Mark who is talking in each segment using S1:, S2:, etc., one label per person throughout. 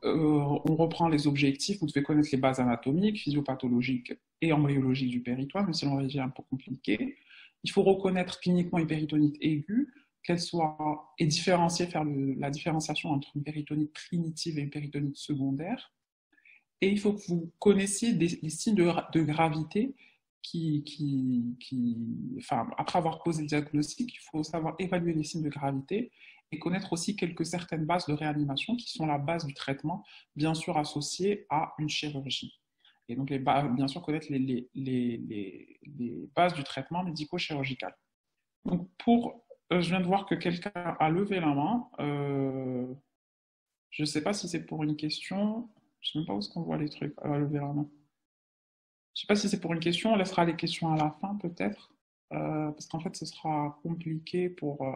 S1: on reprend les objectifs. Vous devez connaître les bases anatomiques, physiopathologiques et embryologiques du péritoine, même si l'on est un peu compliqué. Il faut reconnaître cliniquement une péritonite aiguë, qu'elle soit, et différencier, faire la différenciation entre une péritonite primitive et une péritonite secondaire. Et il faut que vous connaissiez les signes de gravité enfin, après avoir posé le diagnostic, il faut savoir évaluer les signes de gravité et connaître aussi certaines bases de réanimation qui sont la base du traitement, bien sûr associées à une chirurgie. Et donc, bien sûr, connaître les bases du traitement médico-chirurgical. Donc, je viens de voir que quelqu'un a levé la main. Je ne sais pas si c'est pour une question. Je ne sais même pas où est-ce qu'on voit les trucs. Lever la main. Je ne sais pas si c'est pour une question. On laissera les questions à la fin, peut-être. Parce qu'en fait, ce sera compliqué pour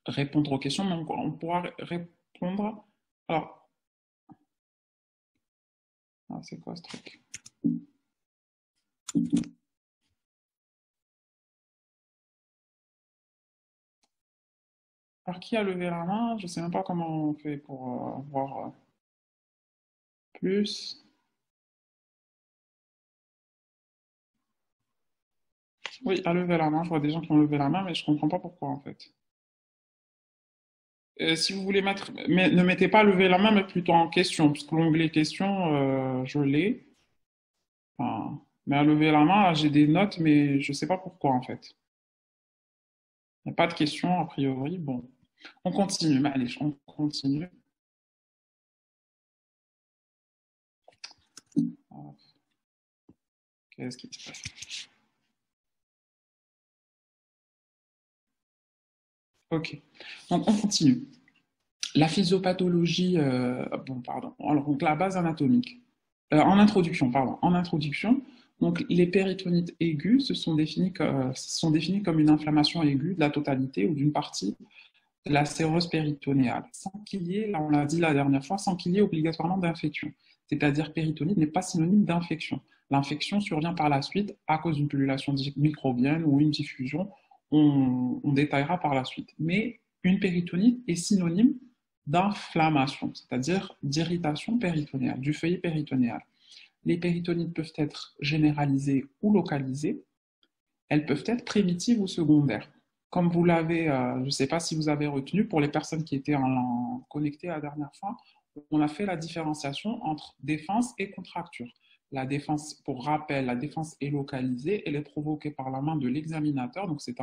S1: répondre aux questions. Mais on pourra répondre. Alors, c'est quoi ce truc? Alors, qui a levé la main? Je ne sais même pas comment on fait pour voir plus. Oui, à lever la main. Je vois des gens qui ont levé la main, mais je ne comprends pas pourquoi, en fait. Si vous voulez mettre, mais ne mettez pas lever la main, mais plutôt en question, puisque l'onglet question, je l'ai. Enfin, mais à lever la main, là, j'ai des notes, mais je ne sais pas pourquoi, en fait. Il n'y a pas de question, a priori. Bon, on continue, mais allez, on continue. Qu'est-ce qui se passe? Ok, donc on continue. La physiopathologie, bon, pardon. Alors, donc la base anatomique. En introduction, pardon. En introduction, donc les péritonites aiguës sont définies comme une inflammation aiguë de la totalité ou d'une partie de la sérose péritonéale, sans qu'il y ait, là on l'a dit la dernière fois, sans qu'il y ait obligatoirement d'infection. C'est-à-dire péritonite n'est pas synonyme d'infection. L'infection survient par la suite à cause d'une pullulation microbienne ou une diffusion. On détaillera par la suite. Mais une péritonite est synonyme d'inflammation, c'est-à-dire d'irritation péritonéale, du feuillet péritonéal. Les péritonites peuvent être généralisées ou localisées. Elles peuvent être primitives ou secondaires. Comme vous l'avez, je ne sais pas si vous avez retenu, pour les personnes qui étaient connectées la dernière fois, on a fait la différenciation entre défense et contracture. La défense, pour rappel, la défense est localisée, elle est provoquée par la main de l'examinateur, donc c'est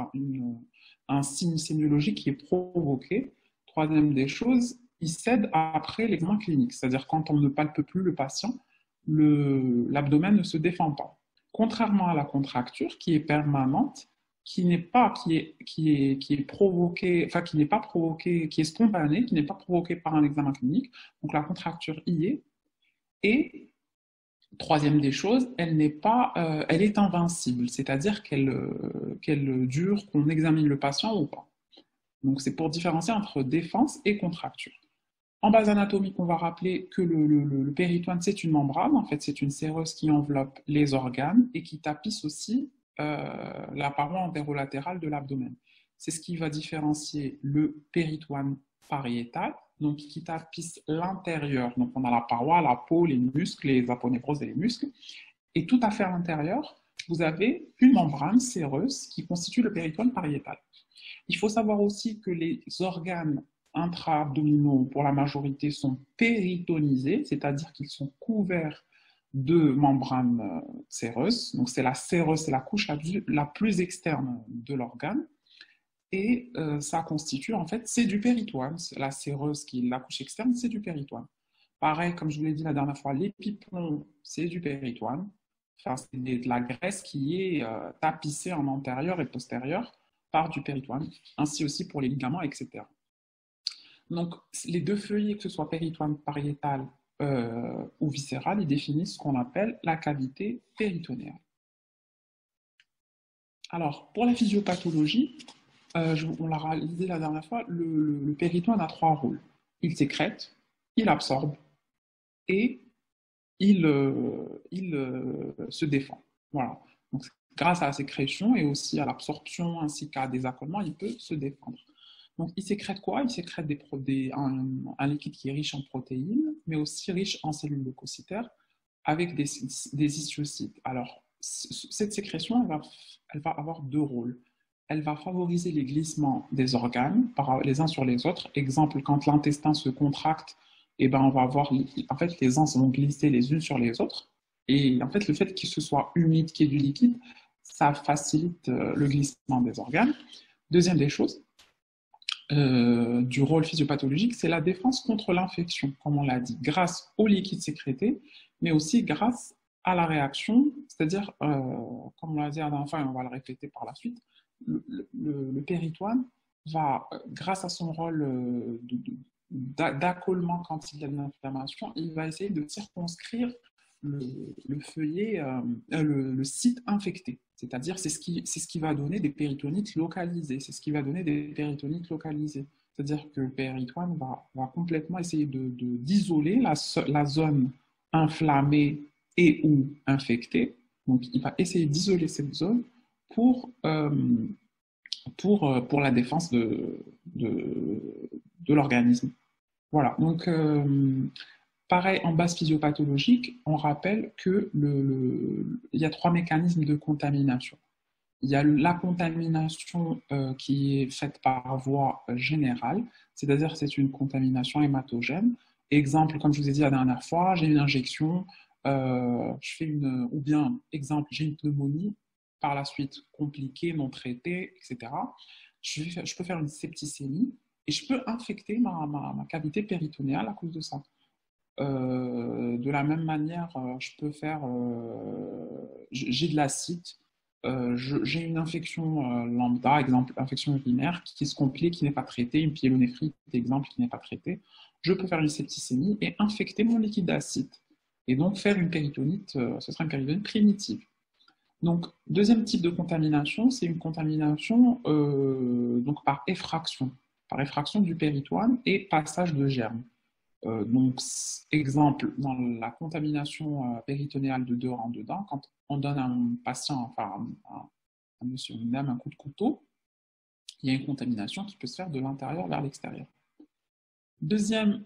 S1: un signe sémiologique qui est provoqué. Troisième des choses, il cède après l'examen clinique, c'est-à-dire quand on ne palpe plus le patient, l'abdomen ne se défend pas. Contrairement à la contracture qui est permanente, qui n'est pas qui est provoquée, enfin qui n'est pas provoquée, qui est spontanée, qui n'est pas provoquée par un examen clinique. Donc la contracture y est. Et troisième des choses, elle est invincible, c'est-à-dire qu'elle dure, qu'on examine le patient ou pas. Donc c'est pour différencier entre défense et contracture. En base anatomique, on va rappeler que le péritoine, c'est une membrane, en fait, c'est une séreuse qui enveloppe les organes et qui tapisse aussi la paroi antérolatérale de l'abdomen. C'est ce qui va différencier le péritoine pariétal, donc qui tapisse l'intérieur. Donc on a la paroi, la peau, les muscles, les aponévroses et les muscles. Et tout à fait à l'intérieur, vous avez une membrane séreuse qui constitue le péritoine pariétal. Il faut savoir aussi que les organes intra-abdominaux, pour la majorité, sont péritonisés, c'est-à-dire qu'ils sont couverts de membranes séreuses. Donc, c'est la séreuse, c'est la couche la plus externe de l'organe. Et ça constitue, en fait, c'est du péritoine. La séreuse, qui est la couche externe, c'est du péritoine. Pareil, comme je vous l'ai dit la dernière fois, l'épiplomb, c'est du péritoine. Enfin, c'est de la graisse qui est tapissée en antérieur et postérieur par du péritoine, ainsi aussi pour les ligaments, etc. Donc, les deux feuillets, que ce soit péritoine pariétal ou viscéral, ils définissent ce qu'on appelle la cavité péritonéale. Alors, pour la physiopathologie, on l'a réalisé la dernière fois, le péritoine a trois rôles. Il sécrète, il absorbe et il se défend. Voilà. Donc, grâce à la sécrétion et aussi à l'absorption ainsi qu'à des accolements, il peut se défendre. Donc, il sécrète quoi? Il sécrète un liquide qui est riche en protéines, mais aussi riche en cellules leucocytaires, avec des histiocytes. Alors, cette sécrétion, elle va avoir deux rôles. Elle va favoriser les glissements des organes les uns sur les autres. Exemple, quand l'intestin se contracte, eh ben, on va avoir, en fait, les uns vont glisser les unes sur les autres. Et en fait, le fait qu'il se soit humide, qu'il y ait du liquide, ça facilite le glissement des organes. Deuxième des choses, du rôle physiopathologique, c'est la défense contre l'infection, comme on l'a dit, grâce au liquide sécrété, mais aussi grâce à la réaction, c'est-à-dire, comme on l'a dit à la dernière fois et on va le répéter par la suite, le péritoine va, grâce à son rôle d'accolement quand il y a de l'inflammation, il va essayer de circonscrire le feuillet, le site infecté. C'est-à-dire, c'est ce qui va donner des péritonites localisées. C'est ce qui va donner des péritonites localisées. C'est-à-dire que le péritoine va complètement essayer d'isoler la zone inflammée et ou infectée. Donc, il va essayer d'isoler cette zone pour la défense de l'organisme. Voilà. Donc, pareil, en base physiopathologique, on rappelle qu'il y a trois mécanismes de contamination. Il y a la contamination qui est faite par voie générale, c'est-à-dire c'est une contamination hématogène. Exemple, comme je vous ai dit la dernière fois, j'ai une injection, ou bien, exemple, j'ai une pneumonie, par la suite compliquée, non traitée, etc. Je peux faire une septicémie et je peux infecter ma cavité péritonéale à cause de ça. De la même manière, je peux faire, j'ai de l'acide, j'ai une infection lambda, exemple infection urinaire, qui se complique, qui n'est pas traitée, une pyélonéphrite, exemple, qui n'est pas traitée. Je peux faire une septicémie et infecter mon liquide acide. Et donc faire une péritonite, ce sera une péritonite primitive. Donc, deuxième type de contamination, c'est une contamination donc par effraction du péritoine et passage de germes. Donc, exemple, dans la contamination péritonéale de dehors en dedans, quand on donne à un patient, enfin à monsieur, une dame, un coup de couteau, il y a une contamination qui peut se faire de l'intérieur vers l'extérieur. Troisième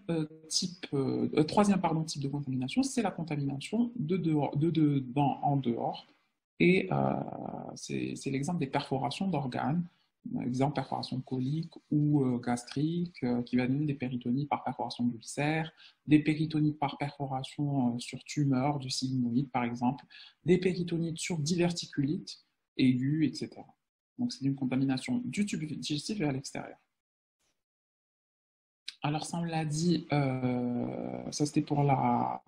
S1: type de contamination, c'est la contamination de dedans en dehors. Et c'est l'exemple des perforations d'organes, exemple perforation colique ou gastrique, qui va donner des péritonites par perforation d'ulcère, des péritonites par perforation sur tumeur du sigmoïde par exemple, des péritonites sur diverticulite aiguë, etc. Donc c'est une contamination du tube digestif vers l'extérieur. Alors ça on l'a dit, ça c'était pour la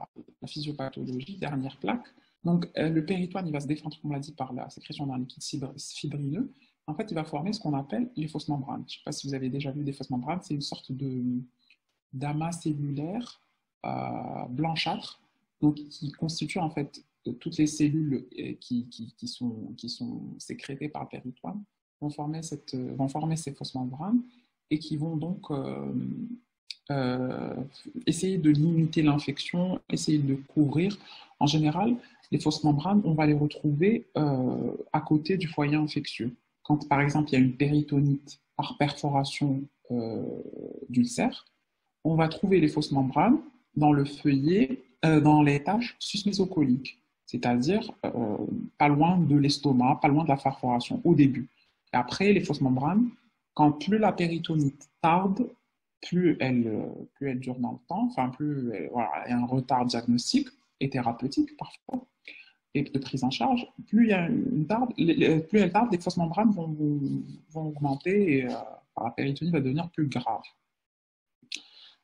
S1: physiopathologie, dernière plaque. Donc, le péritoine, il va se défendre, comme on l'a dit, par la sécrétion d'un liquide fibrineux. En fait, il va former ce qu'on appelle les fausses membranes. Je ne sais pas si vous avez déjà vu des fausses membranes. C'est une sorte d'amas cellulaire blanchâtre, donc qui constitue en fait toutes les cellules qui sont sécrétées par le péritoine vont former ces fausses membranes et qui vont donc essayer de limiter l'infection, essayer de couvrir. En général, les fausses membranes, on va les retrouver à côté du foyer infectieux. Quand, par exemple, il y a une péritonite par perforation d'ulcère, on va trouver les fausses membranes dans le feuillet, dans les tâches susmésocoliques, c'est-à-dire pas loin de l'estomac, pas loin de la perforation au début. Et après, les fausses membranes, quand plus la péritonite tarde, plus elle dure dans le temps, enfin plus voilà, il y a un retard diagnostique et thérapeutique parfois, et de prise en charge, plus il y a plus elle tarde, les fausses membranes vont augmenter et la péritonite va devenir plus grave.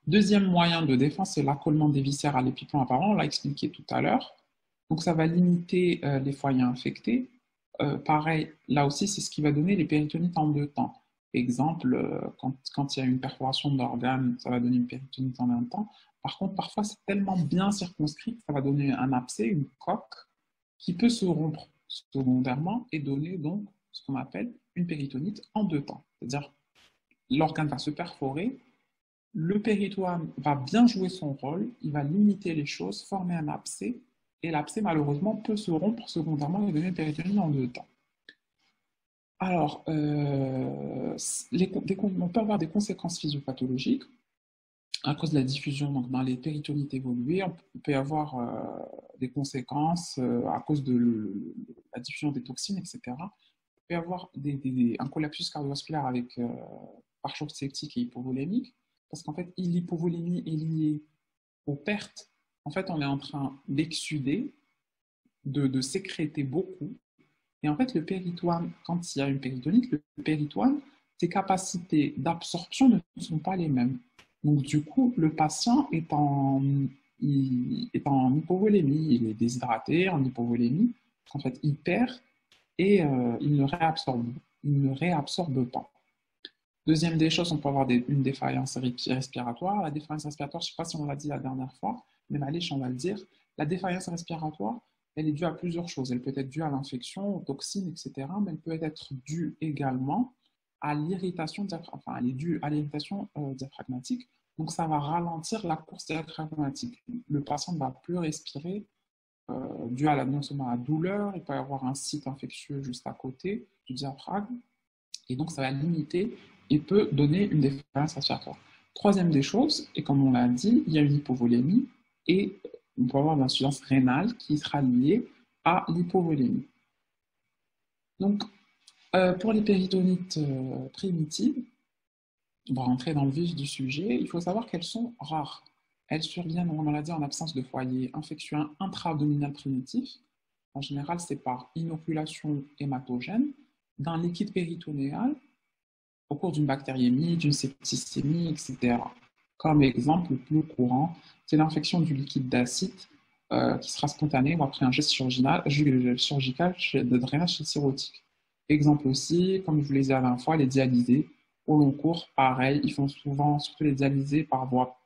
S1: Deuxième moyen de défense, c'est l'accolement des viscères à l'épiplomb apparent, on l'a expliqué tout à l'heure. Donc ça va limiter les foyers infectés. Pareil, là aussi, c'est ce qui va donner les péritonites en deux temps. Exemple, quand il y a une perforation d'organes, ça va donner une péritonite en un temps. Par contre, parfois, c'est tellement bien circonscrit que ça va donner un abcès, une coque, qui peut se rompre secondairement et donner donc ce qu'on appelle une péritonite en deux temps. C'est-à-dire, l'organe va se perforer, le péritoine va bien jouer son rôle, il va limiter les choses, former un abcès, et l'abcès, malheureusement, peut se rompre secondairement et donner une péritonite en deux temps. Alors, on peut avoir des conséquences physiopathologiques à cause de la diffusion donc, dans les péritonites évoluées. On peut avoir des conséquences à cause de la diffusion des toxines, etc. On peut avoir un collapsus cardiovasculaire avec par choc septique et hypovolémique, parce qu'en fait, l'hypovolémie est liée aux pertes. En fait, on est en train d'exsuder, de sécréter beaucoup. Et en fait, le péritoine, quand il y a une péritonite, le péritoine, ses capacités d'absorption ne sont pas les mêmes. Donc, du coup, le patient est en hypovolémie, il est déshydraté, en hypovolémie. En fait, il perd et il ne réabsorbe pas. Deuxième des choses, on peut avoir une défaillance respiratoire. La défaillance respiratoire, je ne sais pas si on l'a dit la dernière fois, mais Malich, on va le dire. La défaillance respiratoire, elle est due à plusieurs choses. Elle peut être due à l'infection, aux toxines, etc. Mais elle peut être due également à l'irritation enfin, elle est due à l'irritation diaphragmatique. Donc, ça va ralentir la course diaphragmatique. Le patient ne va plus respirer dû à non seulement à la douleur, il peut y avoir un site infectieux juste à côté du diaphragme. Et donc, ça va limiter et peut donner une défaillance respiratoire. Troisième des choses, et comme on l'a dit, il y a une hypovolémie et on peut avoir une insuffisance rénale qui sera liée à l'hypovolémie. Donc, pour les péritonites primitives, on va rentrer dans le vif du sujet, il faut savoir qu'elles sont rares. Elles surviennent, on l'a dit, en absence de foyer infectieux intra-abdominal primitif. En général, c'est par inoculation hématogène d'un liquide péritonéal au cours d'une bactériémie, d'une septicémie, etc. Comme exemple le plus courant, c'est l'infection du liquide d'acide qui sera spontanée ou après un geste chirurgical de drainage cirrhotique. Exemple aussi, comme je vous l'ai dit la dernière fois, les dialysés au long cours, pareil, ils font souvent, surtout les dialysés par voie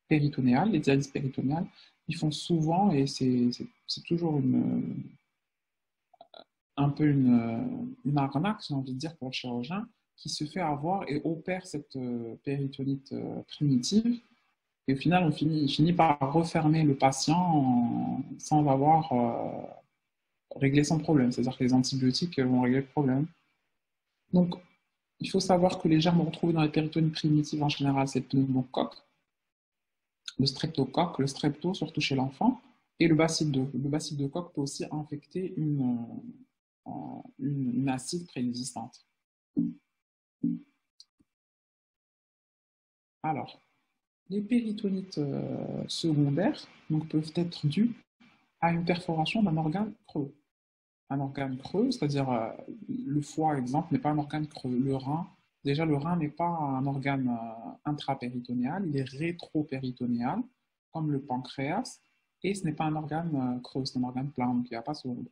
S1: péritonéale, les dialyses péritonéales, ils font souvent, et c'est toujours un peu une arnaque, j'ai envie de dire, pour le chirurgien, qui se fait avoir et opère cette péritonite primitive. Et au final, il finit par refermer le patient sans avoir réglé son problème. C'est-à-dire que les antibiotiques vont régler le problème. Donc, il faut savoir que les germes retrouvés dans les péritonites primitives, en général, c'est le pneumocoque, le streptocoque, le strepto, surtout chez l'enfant, et le bacille Le bacille de coque peut aussi infecter une acide préexistante. Alors, les péritonites secondaires donc, peuvent être dues à une perforation d'un organe creux. Un organe creux, c'est-à-dire le foie, exemple, n'est pas un organe creux. Le rein, déjà, le rein n'est pas un organe intrapéritonéal, il est rétropéritonéal, comme le pancréas, et ce n'est pas un organe creux, c'est un organe plat, donc il n'y a pas ce rond.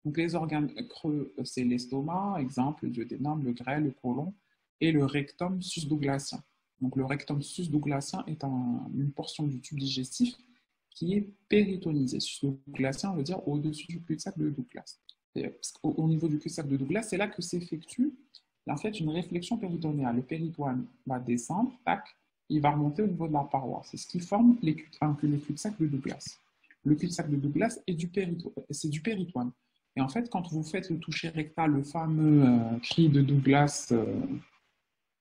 S1: Donc les organes creux, c'est l'estomac, exemple, le duodénum, le grêle, le côlon, et le rectum sus-douglasien. Donc le rectum sus-douglasien est une portion du tube digestif qui est péritonisée. Sus-douglasien veut dire au-dessus du cul-de-sac de Douglas. Au niveau du cul-de-sac de Douglas, c'est là que s'effectue en fait une réflexion péritonéale. Le péritoine va descendre, tac, il va remonter au niveau de la paroi. C'est ce qui forme le cul-de-sac de Douglas. Le cul-de-sac de Douglas est c'est du péritoine. Et en fait, quand vous faites le toucher rectal, le fameux cri de Douglas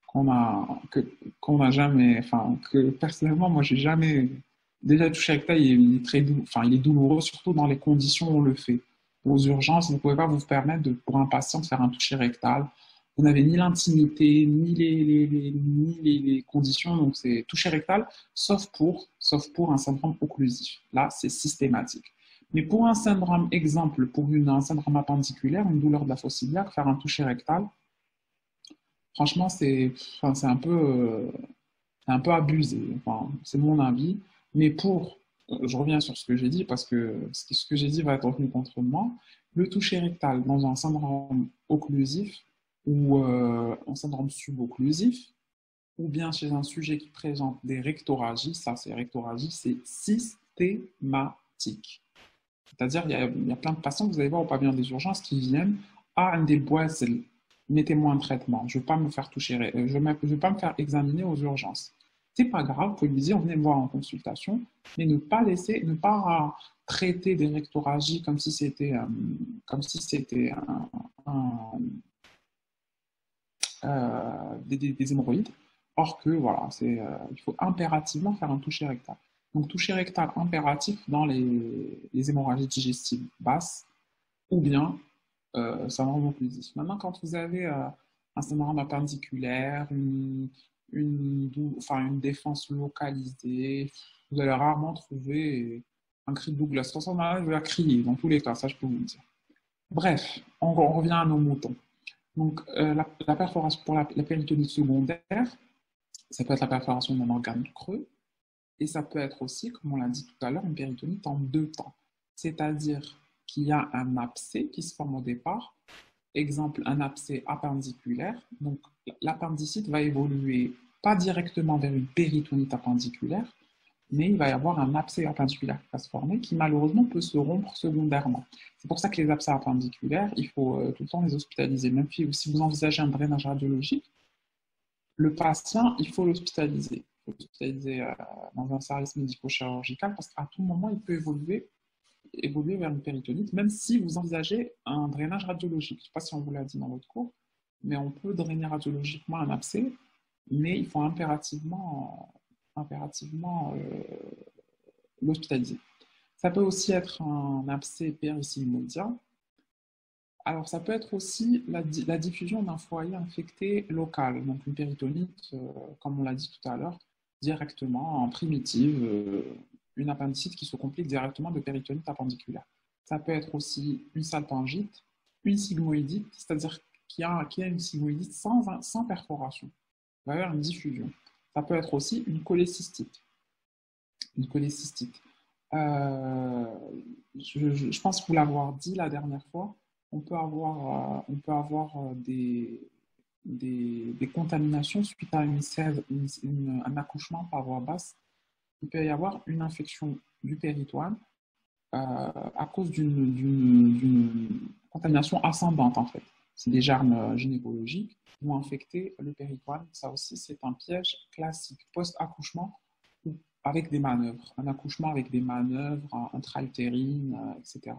S1: qu'on a jamais, enfin, que personnellement, moi, j'ai jamais. Déjà, le toucher rectal, il est il est douloureux, surtout dans les conditions où on le fait. Aux urgences, vous ne pouvez pas vous permettre, pour un patient, de faire un toucher rectal. Vous n'avez ni l'intimité, ni les conditions, donc c'est toucher rectal, sauf pour un syndrome occlusif. Là, c'est systématique. Mais pour un syndrome, exemple, pour un syndrome appendiculaire, une douleur de la fosse iliaque, faire un toucher rectal, franchement, c'est un peu abusé. Enfin, c'est mon avis. Mais je reviens sur ce que j'ai dit parce que ce que j'ai dit va être retenu contre moi. Le toucher rectal dans un syndrome occlusif ou un syndrome subocclusif, ou bien chez un sujet qui présente des rectoragies, ça c'est rectoragie, c'est systématique. C'est-à-dire, il y a plein de patients que vous allez voir au pavillon des urgences qui viennent à un des boissons. Mettez-moi un traitement. Je ne veux pas me faire toucher, je veux pas me faire examiner aux urgences. C'est pas grave, vous pouvez lui dire, venez me voir en consultation, mais ne pas traiter des rectoragies comme si c'était un des hémorroïdes. Or que, voilà, il faut impérativement faire un toucher rectal. Donc, toucher rectal impératif dans les hémorragies digestives basses ou bien syndrome occlusif. Maintenant, quand vous avez un syndrome appendiculaire, une défense localisée, vous allez rarement trouver un cri de Douglas. De toute façon, il va crier dans tous les cas, ça je peux vous le dire. Bref, on revient à nos moutons. Donc, la perforation pour la péritonite secondaire, ça peut être la perforation d'un organe creux, et ça peut être aussi, comme on l'a dit tout à l'heure, une péritonite en deux temps. C'est-à-dire qu'il y a un abcès qui se forme au départ, exemple un abcès appendiculaire. Donc, l'appendicite va évoluer pas directement vers une péritonite appendiculaire, mais il va y avoir un abcès appendiculaire qui va se former qui malheureusement peut se rompre secondairement. C'est pour ça que les abcès appendiculaires, il faut tout le temps les hospitaliser. Même si vous envisagez un drainage radiologique, le patient, il faut l'hospitaliser. Il faut l'hospitaliser dans un service médico-chirurgical parce qu'à tout moment, il peut évoluer vers une péritonite, même si vous envisagez un drainage radiologique. Je ne sais pas si on vous l'a dit dans votre cours, mais on peut drainer radiologiquement un abcès, mais il faut impérativement l'hospitaliser. Ça peut aussi être un abcès périsigmoïdien. Alors, ça peut être aussi la diffusion d'un foyer infecté local, donc une péritonite, comme on l'a dit tout à l'heure, directement en primitive, une appendicite qui se complique directement de péritonite appendiculaire. Ça peut être aussi une salpingite, une sigmoïdite, c'est-à-dire qu'il y a une sigmoïdite sans perforation. Il va y avoir une diffusion. Ça peut être aussi une cholécystite. Une cholécystite. Je pense vous l'avoir dit la dernière fois, on peut avoir des contaminations suite à un accouchement par voie basse. Il peut y avoir une infection du péritoine à cause d'une contamination ascendante, en fait. C'est des germes gynécologiques qui vont infecter le péritoine. Ça aussi, c'est un piège classique post-accouchement avec des manœuvres. Un accouchement avec des manœuvres intra-utérines, etc.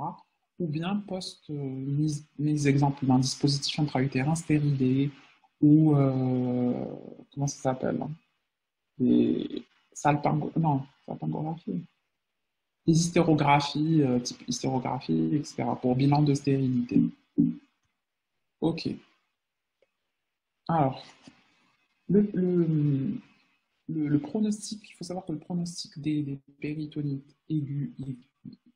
S1: Ou bien post-mise exemple d'un dispositif intra-utérin stérilé ou, comment ça s'appelle, des salpingographies. Les hystérographies, type hystérographie, etc., pour bilan de stérilité. Ok. Alors, le pronostic, il faut savoir que le pronostic des péritonites aiguës,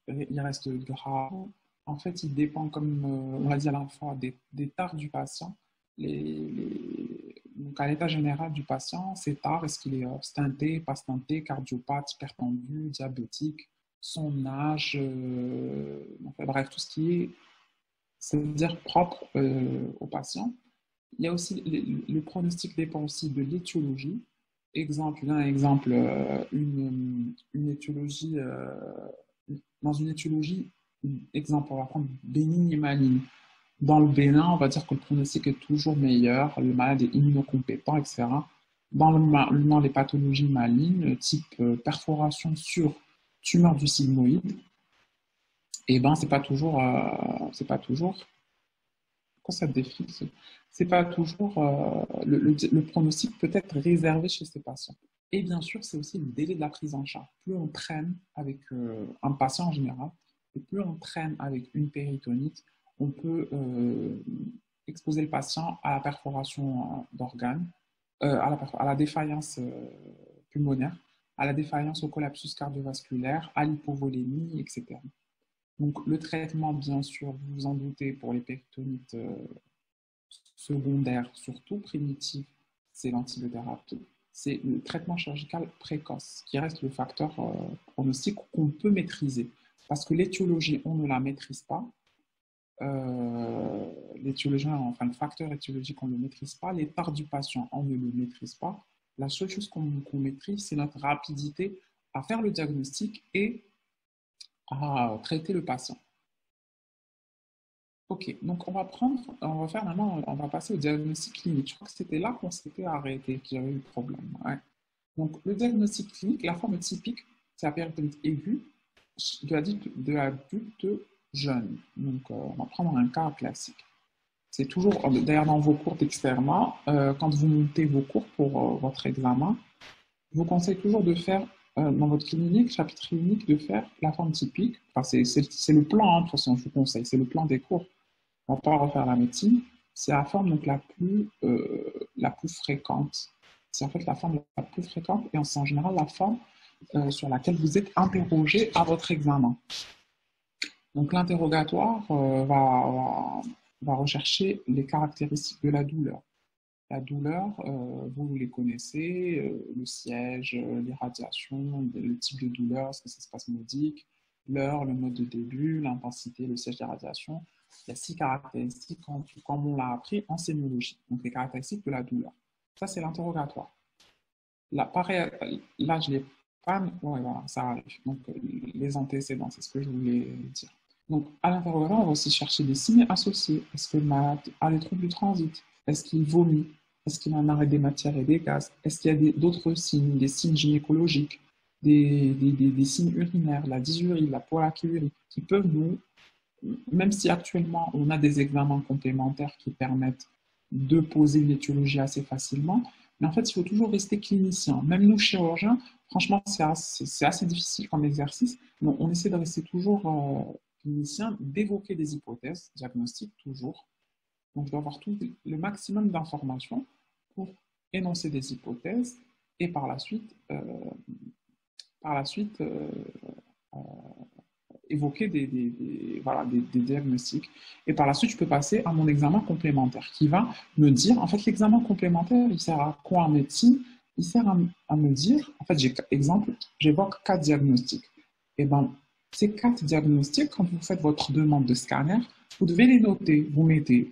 S1: il reste grave. En fait, il dépend, comme on l'a dit à la fois, des tares du patient. Donc, à l'état général du patient, c'est tard, est-ce qu'il est stenté, pas stenté, cardiopathe, hypertendu, diabétique, son âge, enfin, bref, tout ce qui est, c'est-à-dire propre au patient. Il y a aussi, le pronostic dépend aussi de l'étiologie. Une étiologie, dans une étiologie, exemple, on va prendre bénigne et maligne. Dans le bénin, on va dire que le pronostic est toujours meilleur, le malade est immunocompétent, etc. Dans les pathologies malignes, type perforation sur tumeur du sigmoïde, et ben c'est pas toujours, pourquoi ça défile, c'est pas toujours, le pronostic peut être réservé chez ces patients. Et bien sûr, c'est aussi le délai de la prise en charge. Plus on traîne avec un patient en général, et plus on traîne avec une péritonite, on peut exposer le patient à la perforation d'organes, à la défaillance pulmonaire, à la défaillance au collapsus cardiovasculaire, à l'hypovolémie, etc. Donc, le traitement, bien sûr, vous vous en doutez, pour les péritonites secondaires, surtout primitives, c'est l'antibiothérapie. C'est le traitement chirurgical précoce qui reste le facteur pronostic qu'on peut maîtriser. Parce que l'étiologie, on ne la maîtrise pas. Enfin, le facteur étiologique, on ne le maîtrise pas. L'état du patient, on ne le maîtrise pas. La seule chose qu'on maîtrise, c'est notre rapidité à faire le diagnostic et à traiter le patient. Ok, donc on va faire maintenant, on va passer au diagnostic clinique. Je crois que c'était là qu'on s'était arrêté, que j'avais eu le problème. Ouais. Donc le diagnostic clinique, la forme typique, c'est la péritonite aiguë de l'adulte jeune. Donc on va prendre un cas classique. C'est toujours, d'ailleurs dans vos cours d'externat, quand vous montez vos cours pour votre examen, je vous conseille toujours de faire, dans votre clinique, chapitre clinique, de faire la forme typique. Enfin, c'est le plan, hein, de toute façon, je vous conseille, c'est le plan des cours. On ne va pas refaire la médecine. C'est la forme donc, la plus fréquente. C'est en fait la forme la plus fréquente et c'est en général la forme sur laquelle vous êtes interrogé à votre examen. Donc l'interrogatoire va rechercher les caractéristiques de la douleur. La douleur, vous les connaissez, le siège, l'irradiation, le type de douleur, est-ce que c'est spasmodique, l'heure, le mode de début, l'intensité, le siège d'irradiation. Il y a 6 caractéristiques comme on l'a appris en sémiologie, donc les caractéristiques de la douleur. Ça, c'est l'interrogatoire. Là, pareil, là, je l'ai pas, ouais, voilà, ça arrive. Donc, les antécédents, c'est ce que je voulais dire. Donc, à l'interrogatoire, on va aussi chercher des signes associés. Est-ce que le malade a des troubles du transit? Est-ce qu'il vomit? Est-ce qu'il a un arrêt des matières et des gaz? Est-ce qu'il y a d'autres signes, des signes gynécologiques, des signes urinaires, la dysurie, la pollakiurie, qui peuvent nous, même si actuellement on a des examens complémentaires qui permettent de poser une étiologie assez facilement, mais en fait, il faut toujours rester clinicien. Même nous, chirurgiens, franchement, c'est assez difficile comme exercice, mais on essaie de rester toujours clinicien, d'évoquer des hypothèses diagnostiques toujours. Donc, je dois avoir le maximum d'informations pour énoncer des hypothèses et par la suite évoquer des diagnostics. Et par la suite, je peux passer à mon examen complémentaire qui va me dire, en fait, l'examen complémentaire, il sert à quoi en médecine? Il sert à me dire, en fait, j'évoque 4 diagnostics. Et bien, ces 4 diagnostics, quand vous faites votre demande de scanner, vous devez les noter. Vous mettez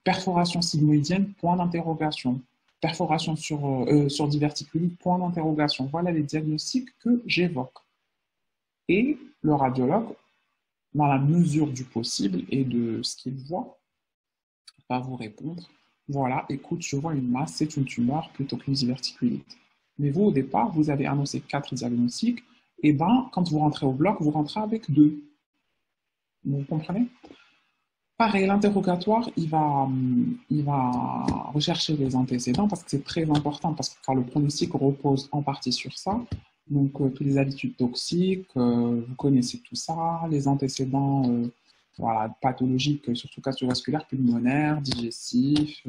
S1: perforation sigmoïdienne, point d'interrogation. Perforation sur diverticulite, point d'interrogation. Voilà les diagnostics que j'évoque. Et le radiologue, dans la mesure du possible et de ce qu'il voit, va vous répondre, voilà, écoute, je vois une masse, c'est une tumeur plutôt qu'une diverticulite. Mais vous, au départ, vous avez annoncé 4 diagnostics, et bien, quand vous rentrez au bloc, vous rentrez avec 2. Vous comprenez? Pareil, l'interrogatoire, il va rechercher les antécédents parce que c'est très important, parce que le pronostic repose en partie sur ça. Donc, toutes les habitudes toxiques, vous connaissez tout ça, les antécédents pathologiques, surtout cardiovasculaires, pulmonaires, digestifs,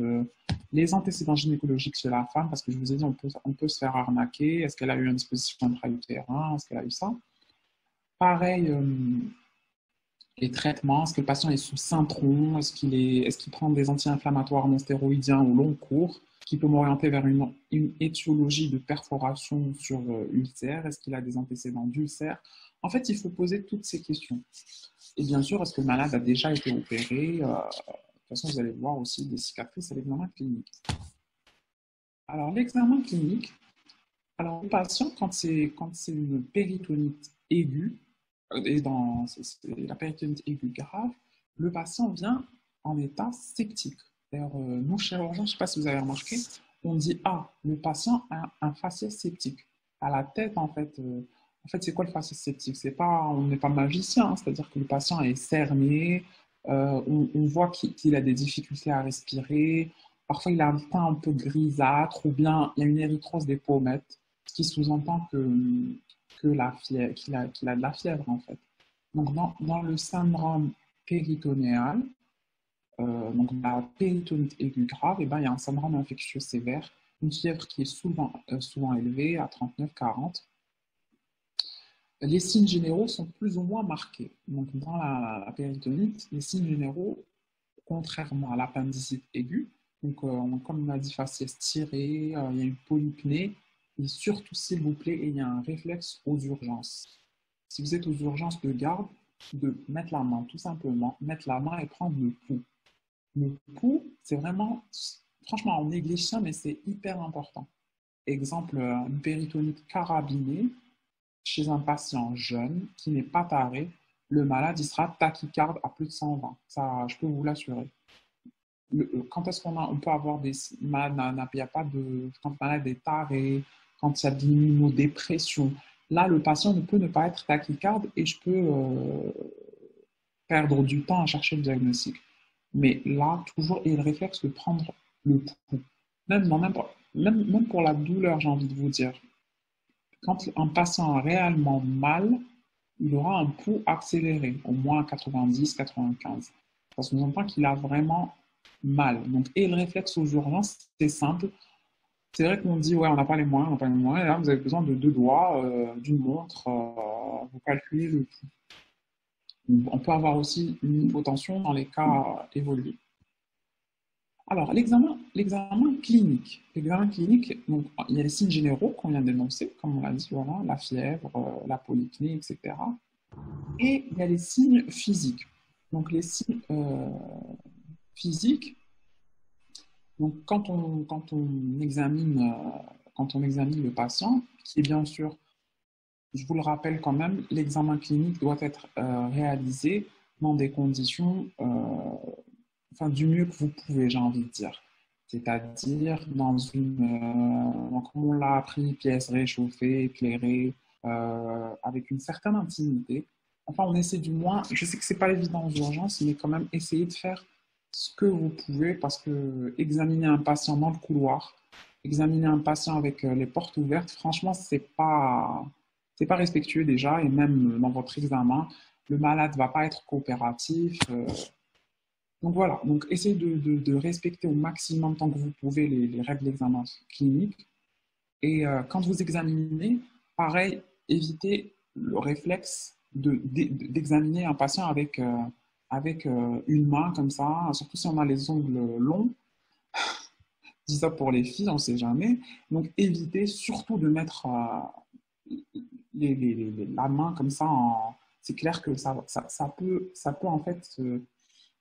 S1: les antécédents gynécologiques chez la femme, parce que je vous ai dit, on peut se faire arnaquer. Est-ce qu'elle a eu une disposition intra-utérin? Est-ce qu'elle a eu ça? Pareil, les traitements, est-ce que le patient est sous Syntron? Est-ce qu'il prend des anti-inflammatoires non stéroïdiens au long cours, qui peut m'orienter vers une étiologie de perforation sur ulcère? Est-ce qu'il a des antécédents d'ulcère? En fait, il faut poser toutes ces questions. Et bien sûr, est-ce que le malade a déjà été opéré? De toute façon, vous allez voir aussi des cicatrices à l'examen clinique. Alors, l'examen clinique, alors le patient, quand c'est une péritonite aiguë, et dans la péritonite aiguë grave, le patient vient en état septique. D'ailleurs, nous, chirurgiens, je ne sais pas si vous avez remarqué, on dit « Ah, le patient a un faciès septique ». À la tête, en fait, c'est quoi le faciès septique? On n'est pas magicien, hein, c'est-à-dire que le patient est cerné, on voit qu'il a des difficultés à respirer, parfois il a un teint un peu grisâtre, ou bien il y a une érythrose des pommettes, ce qui sous-entend qu'il a de la fièvre, en fait. Donc, dans le syndrome péritonéal, donc la péritonite aiguë grave, il y a un syndrome infectieux sévère, une fièvre qui est souvent élevée, à 39-40. Les signes généraux sont plus ou moins marqués. Donc, dans la péritonite, les signes généraux, contrairement à l'appendicite aiguë, donc, comme on a dit, faciès tiré, il y a une polypnée, et surtout, s'il vous plaît, il y a un réflexe aux urgences. Si vous êtes aux urgences de garde, de mettre la main, tout simplement, mettre la main et prendre le pouls. Le pouls, c'est vraiment, franchement, on néglige ça, mais c'est hyper important. Exemple, une péritonite carabinée chez un patient jeune qui n'est pas taré, le malade, il sera tachycarde à plus de 120. Ça, je peux vous l'assurer. Quand est-ce qu'on peut avoir des malades, il n'y a pas de, quand le malade est taré, quand il y a de l'immunodépression, là, le patient ne peut ne pas être tachycarde et je peux perdre du temps à chercher le diagnostic. Mais là, toujours, il y a le réflexe de prendre le pouls. Même pour la douleur, j'ai envie de vous dire. Quand un patient a réellement mal, il aura un pouls accéléré, au moins 90, 95. Ça sous-entend qu'il a vraiment mal. Donc, et le réflexe aux urgences, c'est simple. C'est vrai qu'on dit, ouais, on n'a pas les moyens, on n'a pas les moyens. Et là, vous avez besoin de 2 doigts, d'une montre, vous calculez le pouls. On peut avoir aussi une hypotension dans les cas évolués. Alors, l'examen clinique. L'examen clinique, donc, il y a les signes généraux qu'on vient d'énoncer, comme on l'a dit, voilà, la fièvre, la polypnée, etc. Et il y a les signes physiques. Donc, les signes physiques, donc, quand on examine le patient, qui est bien sûr, je vous le rappelle quand même, l'examen clinique doit être réalisé dans des conditions enfin, du mieux que vous pouvez, j'ai envie de dire. C'est-à-dire dans comme on l'a appris, pièce réchauffée, éclairée, avec une certaine intimité. Enfin, on essaie du moins, je sais que c'est pas évident aux urgences, mais quand même essayer de faire ce que vous pouvez parce que examiner un patient dans le couloir, examiner un patient avec les portes ouvertes, franchement, c'est pas respectueux déjà, et même dans votre examen, le malade va pas être coopératif. Donc voilà, donc essayez de respecter au maximum tant que vous pouvez les règles d'examen clinique. Et quand vous examinez, pareil, évitez le réflexe d'examiner un patient avec une main comme ça, surtout si on a les ongles longs. Je dis ça pour les filles, on ne sait jamais. Donc évitez surtout de mettre la main comme ça. C'est clair que ça peut en fait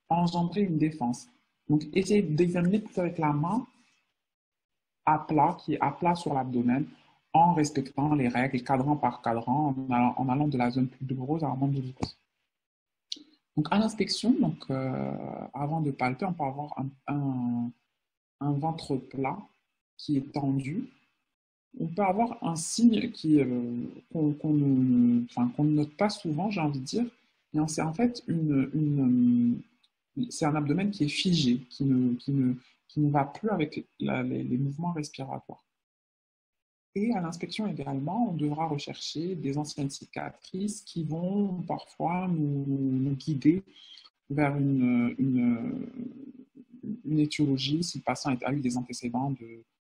S1: engendrer une défense. Donc, essayez d'examiner plutôt avec la main à plat, qui est à plat sur l'abdomen, en respectant les règles, cadran par cadran, en allant de la zone plus douloureuse à la moins douloureuse. Donc, à l'inspection, avant de palper, on peut avoir un ventre plat qui est tendu. On peut avoir un signe qu'on ne note pas souvent, j'ai envie de dire. C'est en fait c'est un abdomen qui est figé, qui ne va plus avec les mouvements respiratoires. Et à l'inspection également, on devra rechercher des anciennes cicatrices qui vont parfois nous guider vers une étiologie, si le patient a eu des antécédents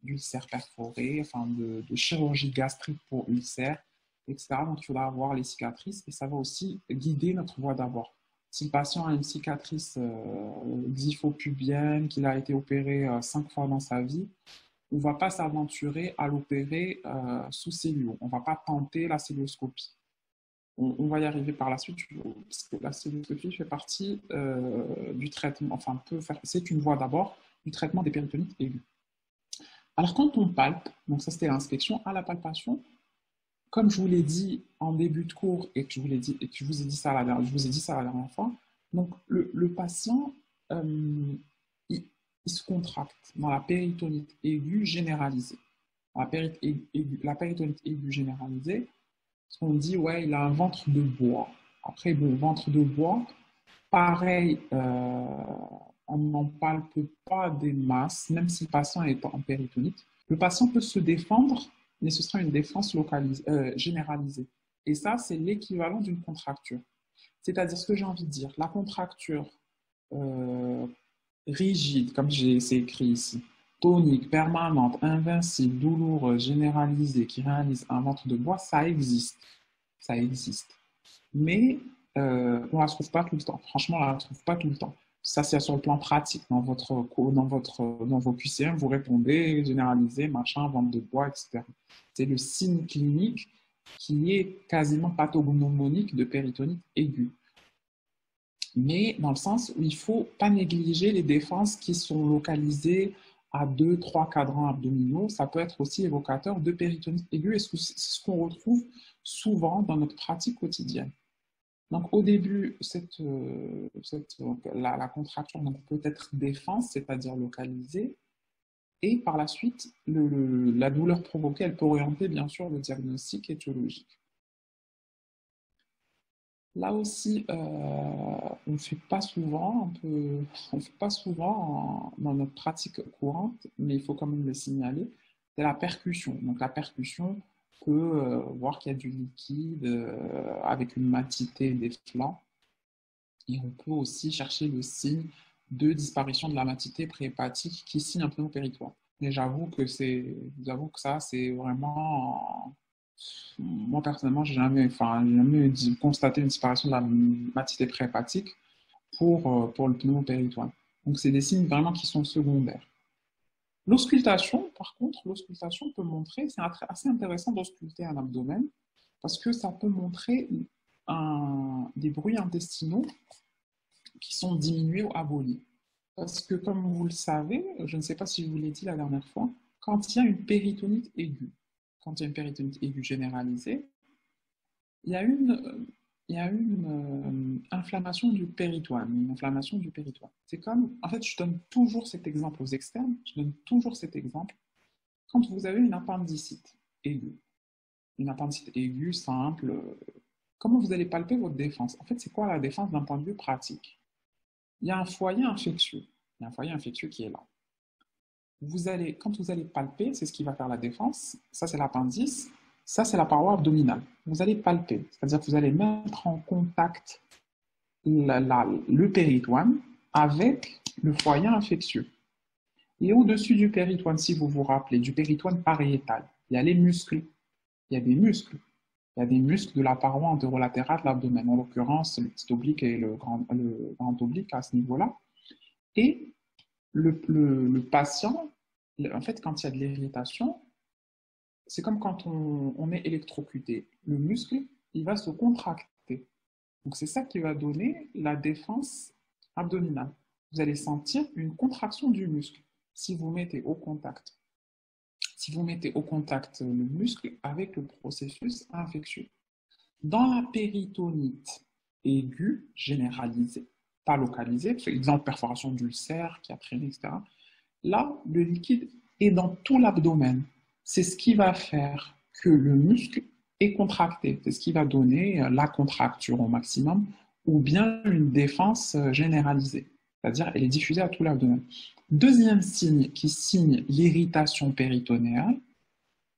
S1: d'ulcères perforés, enfin de chirurgie gastrique pour ulcères, etc. Donc, il faudra avoir les cicatrices et ça va aussi guider notre voie d'abord. Si le patient a une cicatrice xiphopubienne, qu'il a été opéré 5 fois dans sa vie, on ne va pas s'aventurer à l'opérer sous cellule. On ne va pas tenter la celluloscopie. On va y arriver par la suite, parce que la celluloscopie fait partie du traitement, enfin, c'est une voie d'abord du traitement des péritonites aigus. Alors, quand on palpe, donc ça c'était l'inspection, à la palpation, comme je vous l'ai dit en début de cours et que je vous ai dit ça la dernière fois, donc le patient, il se contracte dans la péritonite aiguë généralisée. La péritonite aiguë généralisée, on dit, ouais, il a un ventre de bois. Après, bon, ventre de bois, pareil, on n'en palpe pas des masses, même si le patient est en péritonite. Le patient peut se défendre, mais ce sera une défense généralisée. Et ça, c'est l'équivalent d'une contracture. C'est-à-dire ce que j'ai envie de dire, la contracture rigide, comme c'est écrit ici, tonique, permanente, invincible, douloureuse, généralisée, qui réalise un ventre de bois, ça existe. Ça existe. Mais on ne la trouve pas tout le temps. Franchement, on ne la trouve pas tout le temps. Ça, c'est sur le plan pratique. Dans vos QCM, vous répondez généralisé, machin, ventre de bois, etc. C'est le signe clinique qui est quasiment pathognomonique de péritonite aiguë. Mais dans le sens où il ne faut pas négliger les défenses qui sont localisées à 2-3 cadrans abdominaux. Ça peut être aussi évocateur de péritonite aiguë et c'est ce qu'on retrouve souvent dans notre pratique quotidienne. Donc au début, la contraction peut être défense, c'est-à-dire localisée, et par la suite, la douleur provoquée, elle peut orienter bien sûr le diagnostic étiologique. Là aussi, on ne fait pas souvent, on fait pas souvent dans notre pratique courante, mais il faut quand même le signaler, c'est la percussion. Donc la percussion peut voir qu'il y a du liquide avec une matité des flancs, et on peut aussi chercher le signe de disparition de la matité préhépatique qui signe un pneumopéritoine. Mais j'avoue que ça, c'est vraiment, moi personnellement, j'ai jamais constaté une disparition de la matité préhépatique pour le pneumopéritoine. Donc c'est des signes vraiment qui sont secondaires. L'auscultation, par contre, l'auscultation peut montrer, c'est assez intéressant d'ausculter un abdomen parce que ça peut montrer des bruits intestinaux qui sont diminués ou abolis. Parce que, comme vous le savez, je ne sais pas si je vous l'ai dit la dernière fois, quand il y a une péritonite aiguë, quand il y a une péritonite aiguë généralisée, il y a une inflammation du péritoine, une inflammation du péritoine. C'est comme, en fait, je donne toujours cet exemple aux externes, je donne toujours cet exemple quand vous avez une appendicite aiguë. Une appendicite aiguë, simple, comment vous allez palper votre défense? En fait, c'est quoi la défense d'un point de vue pratique? Il y a un foyer infectieux. Il y a un foyer infectieux qui est là. Quand vous allez palper, c'est ce qui va faire la défense. Ça, c'est l'appendice. Ça, c'est la paroi abdominale. Vous allez palper, c'est-à-dire que vous allez mettre en contact le péritoine avec le foyer infectieux. Et au-dessus du péritoine, si vous vous rappelez, du péritoine pariétal, il y a les muscles. Il y a des muscles. Il y a des muscles de la paroi antérolatérale de l'abdomen, en l'occurrence le petit oblique et le grand oblique à ce niveau-là. Et le patient, en fait, quand il y a de l'irritation, c'est comme quand on est électrocuté. Le muscle, il va se contracter. Donc, c'est ça qui va donner la défense abdominale. Vous allez sentir une contraction du muscle si vous mettez au contact. Si vous mettez au contact le muscle avec le processus infectieux. Dans la péritonite aiguë, généralisée, pas localisée, par exemple perforation d'ulcère qui a traîné, etc., là, le liquide est dans tout l'abdomen. C'est ce qui va faire que le muscle est contracté. C'est ce qui va donner la contracture au maximum ou bien une défense généralisée. C'est-à-dire, elle est diffusée à tout l'abdomen. Deuxième signe qui signe l'irritation péritonéale,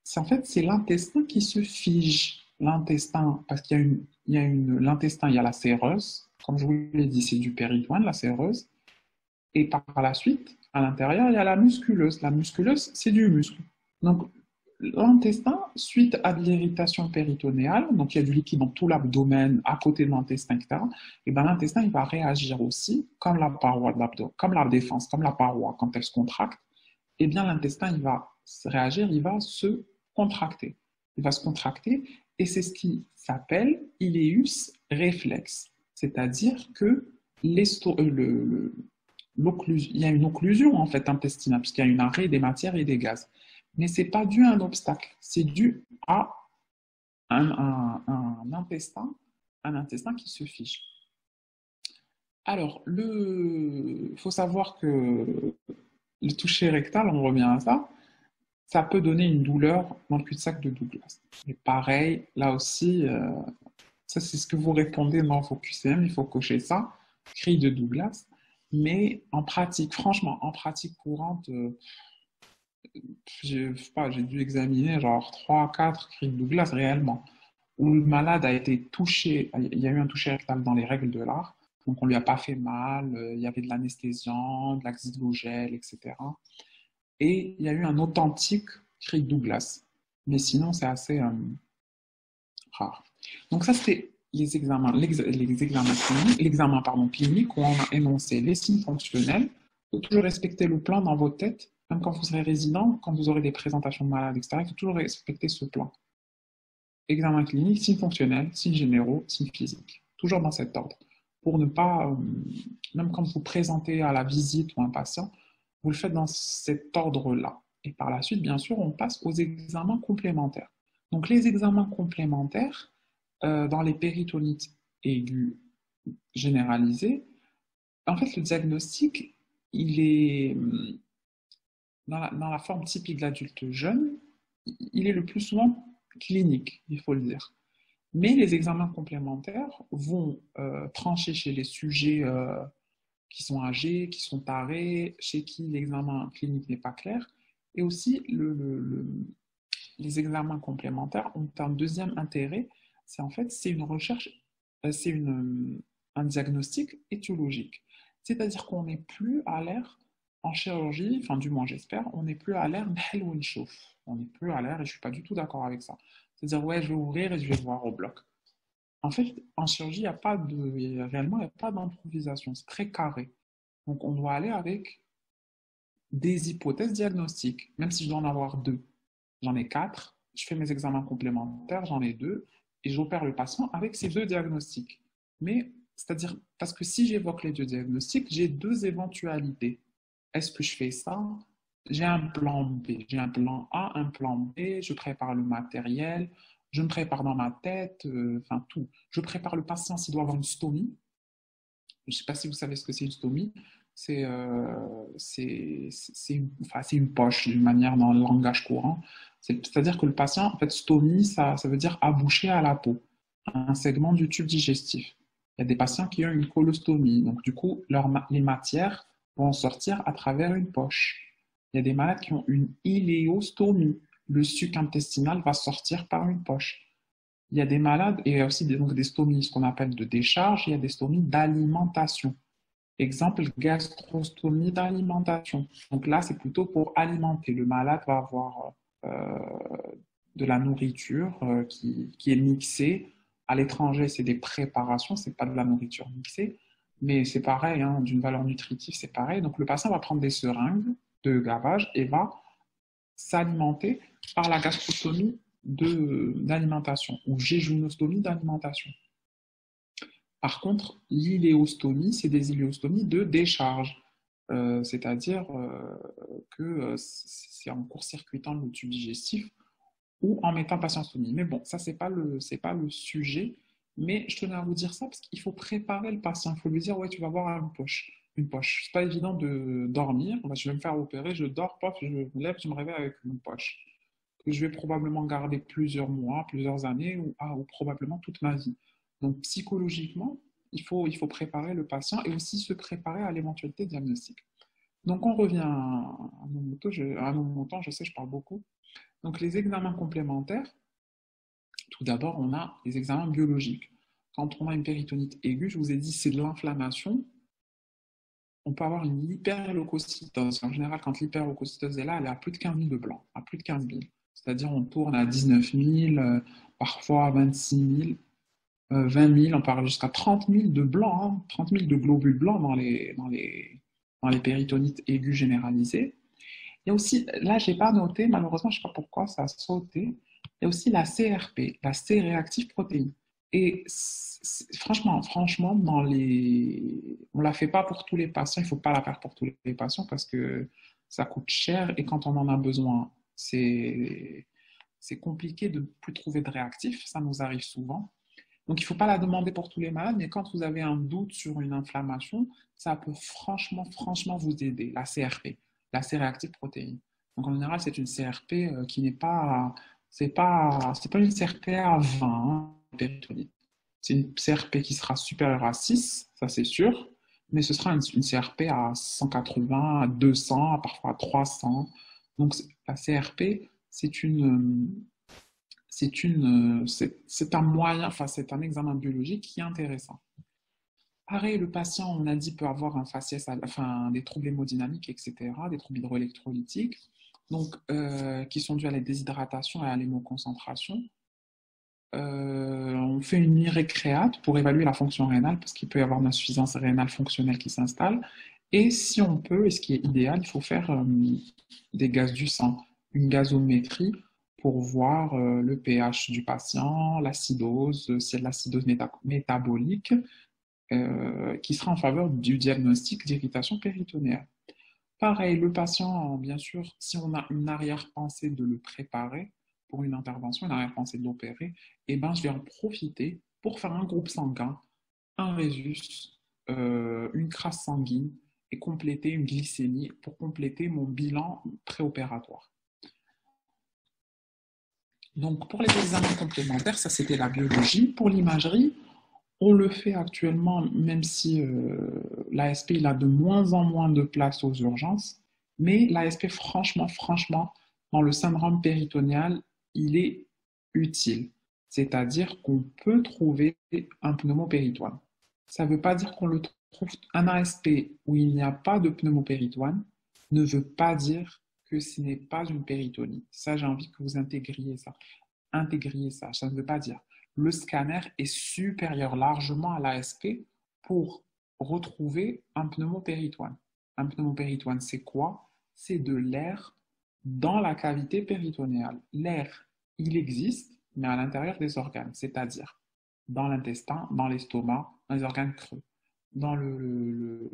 S1: c'est l'intestin qui se fige. L'intestin, parce qu'il y a l'intestin, il y a la séreuse. Comme je vous l'ai dit, c'est du péritoine, la séreuse. Et par la suite, à l'intérieur, il y a la musculeuse. La musculeuse, c'est du muscle. Donc, l'intestin, suite à de l'irritation péritonéale, donc il y a du liquide dans tout l'abdomen, à côté de l'intestin, etc., et bien l'intestin, il va réagir aussi comme la paroi de l'abdomen, comme la défense, comme la paroi, quand elle se contracte, et bien l'intestin, il va réagir, il va se contracter. Il va se contracter, et c'est ce qui s'appelle ileus réflexe, c'est-à-dire que il y a une occlusion en fait intestinale, puisqu'il y a une arrêt des matières et des gaz. Mais ce n'est pas dû à un obstacle, c'est dû à un intestin qui se fige. Alors, il faut savoir que le toucher rectal, on revient à ça peut donner une douleur dans le cul-de-sac de Douglas. Et pareil, là aussi, ça c'est ce que vous répondez dans vos QCM, il faut cocher ça, cri de Douglas. Mais en pratique, franchement, en pratique courante, j'ai dû examiner genre 3 4 cris de Douglas réellement, où le malade a été touché, il y a eu un toucher rectal dans les règles de l'art, donc on lui a pas fait mal, il y avait de l'anesthésiant, de l'axylogel, etc. Et il y a eu un authentique cri de Douglas. Mais sinon, c'est assez rare. Donc ça, c'était les examens cliniques, clinique où on a énoncé les signes fonctionnels. Il faut toujours respecter le plan dans votre tête, même quand vous serez résident, quand vous aurez des présentations de malades, etc. Il faut toujours respecter ce plan. Examen clinique, signes fonctionnels, signes généraux, signes physiques. Toujours dans cet ordre. Pour ne pas, même quand vous présentez à la visite ou un patient, vous le faites dans cet ordre-là. Et par la suite, bien sûr, on passe aux examens complémentaires. Donc les examens complémentaires, dans les péritonites aiguës généralisées, en fait, le diagnostic, il est dans la forme typique de l'adulte jeune, il est le plus souvent clinique, il faut le dire. Mais les examens complémentaires vont trancher chez les sujets qui sont âgés, qui sont tarés, chez qui l'examen clinique n'est pas clair. Et aussi, les examens complémentaires ont un deuxième intérêt, c'est en fait, c'est une recherche, un diagnostic étiologique. C'est-à-dire qu'on n'est plus à l'ère en chirurgie, enfin du moins j'espère, on n'est plus à l'ère d'Hel ou chauffe. On n'est plus à l'ère, et je ne suis pas du tout d'accord avec ça. C'est-à-dire, ouais, je vais ouvrir et je vais voir au bloc. En fait, en chirurgie, réellement, il n'y a pas d'improvisation, c'est très carré. Donc, on doit aller avec des hypothèses diagnostiques, même si je dois en avoir deux. J'en ai quatre, je fais mes examens complémentaires, j'en ai deux, et j'opère le patient avec ces deux diagnostics. Mais, c'est-à-dire, parce que si j'évoque les deux diagnostics, j'ai deux éventualités. Est-ce que je fais ça? J'ai un plan B, j'ai un plan A, un plan B, je prépare le matériel, je me prépare dans ma tête, enfin tout. Je prépare le patient s'il doit avoir une stomie. Je ne sais pas si vous savez ce que c'est une stomie. C'est une poche d'une manière dans le langage courant. C'est-à-dire que le patient, en fait, stomie, ça veut dire aboucher à la peau, un segment du tube digestif. Il y a des patients qui ont une colostomie. Donc, du coup, les matières vont sortir à travers une poche. Il y a des malades qui ont une iléostomie. Le suc intestinal va sortir par une poche. Il y a des malades, et il y a aussi donc des stomies, ce qu'on appelle de décharge, il y a des stomies d'alimentation. Exemple, gastrostomie d'alimentation. Donc là, c'est plutôt pour alimenter. Le malade va avoir de la nourriture qui est mixée. À l'étranger, c'est des préparations, c'est pas de la nourriture mixée, mais c'est pareil, hein, d'une valeur nutritive, c'est pareil. Donc le patient va prendre des seringues de gavage et va s'alimenter par la gastrostomie d'alimentation ou jéjunostomie d'alimentation. Par contre, l'iléostomie, c'est des iléostomies de décharge, c'est-à-dire que c'est en court-circuitant le tube digestif ou en mettant patient stomie. Mais bon, ça, c'est pas le sujet. Mais je tenais à vous dire ça parce qu'il faut préparer le patient. Il faut lui dire, ouais, tu vas avoir une poche. Une poche. C'est pas évident de dormir. Je vais me faire opérer, je dors, paf, je me lève, je me réveille avec une poche. Que je vais probablement garder plusieurs mois, plusieurs années ou probablement toute ma vie. Donc psychologiquement, il faut préparer le patient et aussi se préparer à l'éventualité diagnostique. Donc on revient à nos moutons, je sais, je parle beaucoup. Donc les examens complémentaires, tout d'abord, on a les examens biologiques. Quand on a une péritonite aiguë, je vous ai dit, c'est de l'inflammation. On peut avoir une hyperleucocytose. En général, quand l'hyperleucocytose est là, elle est à plus de 15 000 de blanc, à plus de 15 000. C'est-à-dire, on tourne à 19 000, parfois 26 000, 20 000, on parle jusqu'à 30 000 de blanc, hein, 30 000 de globules blancs dans les péritonites aiguës généralisées. Il y a aussi, là, je n'ai pas noté, malheureusement, je ne sais pas pourquoi ça a sauté, il y a aussi la CRP, la C-réactive protéine. Et franchement, on ne la fait pas pour tous les patients, il ne faut pas la faire pour tous les patients parce que ça coûte cher et quand on en a besoin, c'est compliqué de ne plus trouver de réactifs, ça nous arrive souvent. Donc, il ne faut pas la demander pour tous les malades, mais quand vous avez un doute sur une inflammation, ça peut franchement vous aider, la CRP, la C-réactive protéine. Donc, en général, c'est une CRP qui n'est pas, c'est pas une CRP à 20, hein, péritonite. C'est une CRP qui sera supérieure à 6, ça c'est sûr, mais ce sera une CRP à 180, à 200, parfois à 300. Donc, la CRP, c'est un moyen, enfin, c'est un examen biologique qui est intéressant. Pareil, le patient, on a dit, peut avoir un faciès, enfin, des troubles hémodynamiques, etc., des troubles hydroélectrolytiques, donc, qui sont dus à la déshydratation et à l'hémoconcentration. On fait une récréate pour évaluer la fonction rénale, parce qu'il peut y avoir une insuffisance rénale fonctionnelle qui s'installe. Et si on peut, et ce qui est idéal, il faut faire des gaz du sang, une gazométrie pour voir le pH du patient, l'acidose, s'il y a de l'acidose métabolique, qui sera en faveur du diagnostic d'irritation péritonéale. Pareil, le patient, bien sûr, si on a une arrière-pensée de le préparer pour une intervention, une arrière-pensée de l'opérer, eh ben, je vais en profiter pour faire un groupe sanguin, un résus, une crasse sanguine et compléter une glycémie pour compléter mon bilan préopératoire. Donc, pour les examens complémentaires, ça c'était la biologie. Pour l'imagerie, on le fait actuellement, même si l'ASP il a de moins en moins de place aux urgences. Mais l'ASP, franchement, dans le syndrome péritonéal, il est utile. C'est-à-dire qu'on peut trouver un pneumopéritoine. Ça ne veut pas dire qu'on le trouve. Un ASP où il n'y a pas de pneumopéritoine ne veut pas dire que ce n'est pas une péritonite. Ça, j'ai envie que vous intégriez ça. Intégriez ça. Ça ne veut pas dire. Le scanner est supérieur largement à l'ASP pour retrouver un pneumopéritoine. Un pneumopéritoine, c'est quoi? C'est de l'air dans la cavité péritonéale. L'air, il existe, mais à l'intérieur des organes, c'est-à-dire dans l'intestin, dans l'estomac, dans les organes creux, dans le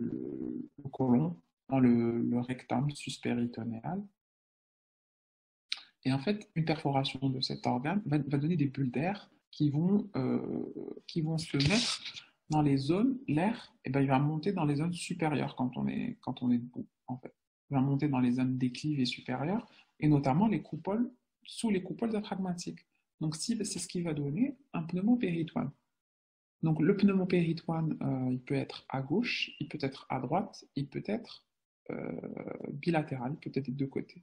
S1: côlon, dans le rectum suspéritonéal. Et en fait, une perforation de cet organe va donner des bulles d'air qui vont se mettre dans les zones, l'air, et ben, il va monter dans les zones supérieures quand on est debout, en fait. Il va monter dans les zones déclives et supérieures, et notamment les coupoles, sous les coupoles diaphragmatiques. Donc, c'est ce qui va donner un pneumopéritoine. Donc, le pneumopéritoine, il peut être à gauche, il peut être à droite, il peut être bilatéral, il peut être des deux côtés.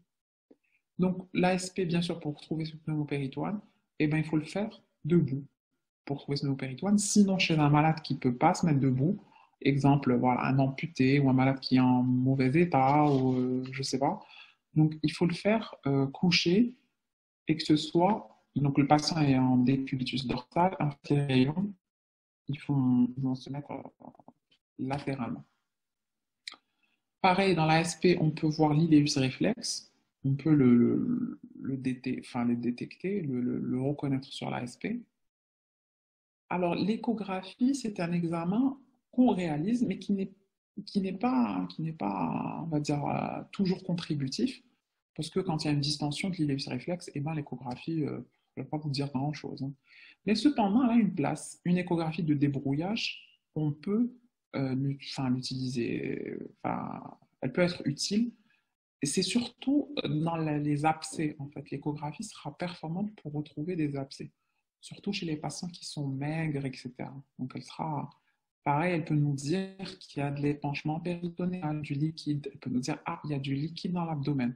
S1: Donc, l'ASP, bien sûr, pour trouver ce pneumopéritoine, eh ben, il faut le faire debout pour trouver ce pneumopéritoine. Sinon, chez un malade qui ne peut pas se mettre debout, exemple, voilà, un amputé ou un malade qui est en mauvais état, ou je ne sais pas, donc il faut le faire couché et que ce soit, donc le patient est en décubitus dorsal, inférieur, ils vont se mettre latéralement. Pareil, dans l'ASP, on peut voir l'ileus réflexe. On peut le détecter, le reconnaître sur l'ASP. Alors, l'échographie, c'est un examen qu'on réalise, mais qui n'est pas, on va dire, toujours contributif, parce que quand il y a une distension de l'ileus réflexe, eh ben, l'échographie, je ne vais pas vous dire grand-chose. Hein. Mais cependant, elle a une place. Une échographie de débrouillage, on peut l'utiliser, elle peut être utile. Et c'est surtout dans les abcès, en fait. L'échographie sera performante pour retrouver des abcès, surtout chez les patients qui sont maigres, etc. Donc, elle sera pareil, elle peut nous dire qu'il y a de l'épanchement péritonéal, du liquide. Elle peut nous dire, ah, il y a du liquide dans l'abdomen.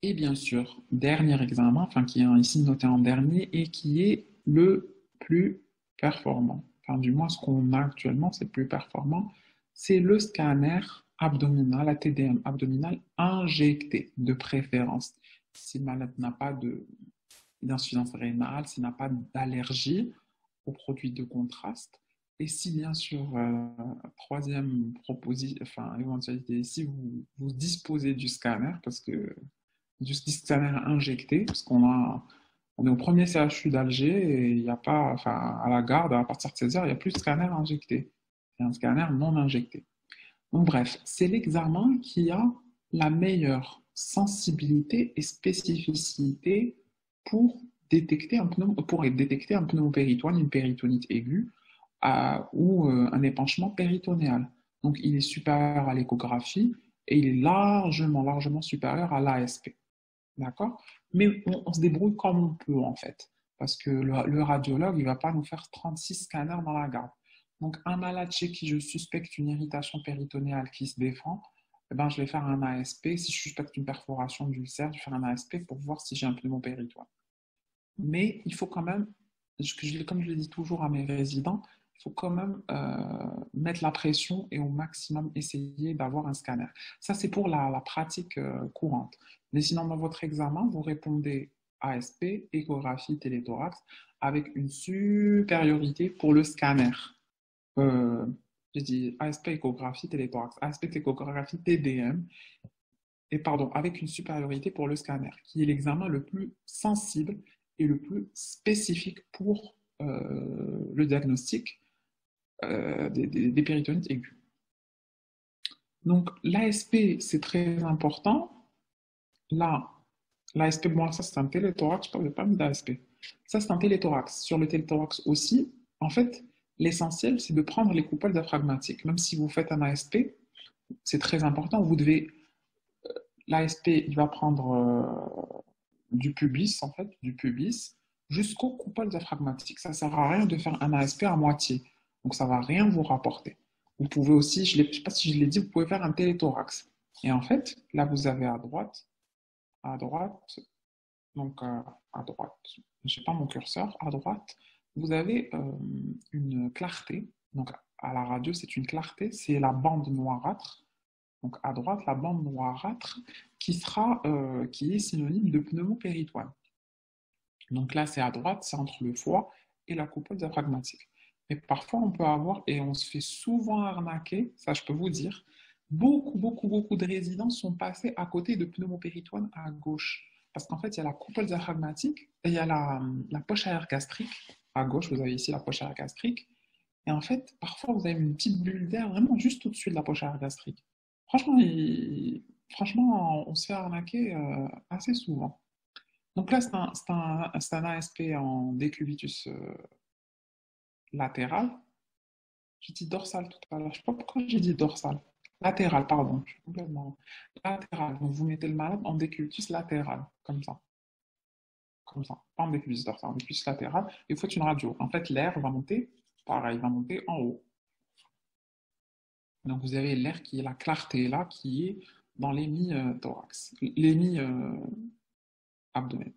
S1: Et bien sûr, dernier examen, enfin qui est ici noté en dernier et qui est le plus performant. Enfin, du moins, ce qu'on a actuellement, c'est le plus performant. C'est le scanner abdominal, la TDM abdominale injectée, de préférence. Si le malade n'a pas d'insuffisance rénale, s'il n'a pas d'allergie aux produits de contraste, et si bien sûr, troisième proposition, enfin éventualité, si vous disposez du scanner, parce que du scanner injecté, parce on est au premier CHU d'Alger et il n'y a pas, enfin, à la garde, à partir de 16 heures, il n'y a plus de scanner injecté. C'est un scanner non injecté. Donc, bref, c'est l'examen qui a la meilleure sensibilité et spécificité pour détecter un pneumopéritoine, une péritonite aiguë ou un épanchement péritonéal. Donc, il est supérieur à l'échographie et il est largement supérieur à l'ASP. D'accord? Mais on se débrouille comme on peut, en fait. Parce que le radiologue, il ne va pas nous faire 36 scanners dans la garde. Donc, un malade chez qui je suspecte une irritation péritonéale qui se défend, eh ben, je vais faire un ASP. Si je suspecte une perforation d'ulcère, je vais faire un ASP pour voir si j'ai un pneumopéritoine. Mais il faut quand même, comme je le dis toujours à mes résidents, il faut quand même mettre la pression et au maximum essayer d'avoir un scanner. Ça, c'est pour la pratique courante. Mais sinon, dans votre examen, vous répondez ASP, échographie, téléthorax, avec une supériorité pour le scanner. J'ai dit ASP, échographie, téléthorax, ASP, échographie, TDM, et pardon, avec une supériorité pour le scanner, qui est l'examen le plus sensible et le plus spécifique pour le diagnostic des péritonites aiguës. Donc, l'ASP, c'est très important. Là, l'ASP, bon, ça, c'est un téléthorax, je ne parle pas d'ASP. Ça, c'est un téléthorax. Sur le téléthorax aussi, en fait, l'essentiel, c'est de prendre les coupoles diaphragmatiques. Même si vous faites un ASP, c'est très important. Vous devez... L'ASP, il va prendre du pubis, en fait, du pubis, jusqu'au coupole diaphragmatique. Ça ne sert à rien de faire un ASP à moitié. Donc, ça ne va rien vous rapporter. Vous pouvez aussi, je ne sais pas si je l'ai dit, vous pouvez faire un téléthorax. Et en fait, là, vous avez à droite, donc à droite, je n'ai pas mon curseur, à droite, vous avez une clarté. Donc, à la radio, c'est une clarté, c'est la bande noirâtre. Donc, à droite, la bande noirâtre qui est synonyme de pneumopéritoine. Donc là, c'est à droite, c'est entre le foie et la coupole diaphragmatique. Mais parfois, on peut avoir, et on se fait souvent arnaquer, ça je peux vous dire, beaucoup de résidents sont passés à côté de pneumopéritoine à gauche. Parce qu'en fait, il y a la coupole diaphragmatique et il y a la poche aérienne gastrique. À gauche, vous avez ici la poche aérienne gastrique. Et en fait, parfois, vous avez une petite bulle d'air vraiment juste au-dessus de la poche aérienne gastrique. Franchement, on se fait arnaquer assez souvent. Donc là, c'est un ASP en décubitus latéral. J'ai dit dorsal tout à l'heure. Je ne sais pas pourquoi j'ai dit dorsal. Latéral, pardon. Je suis complètement latéral. Donc vous mettez le malade en décubitus latéral, comme ça. Comme ça. Pas en décubitus dorsal, en décubitus latéral. Et vous faites une radio. En fait, l'air va monter, pareil, va monter en haut. Donc vous avez l'air qui est la clarté là, qui est dans l'hémi-thorax, l'hémi-abdomen.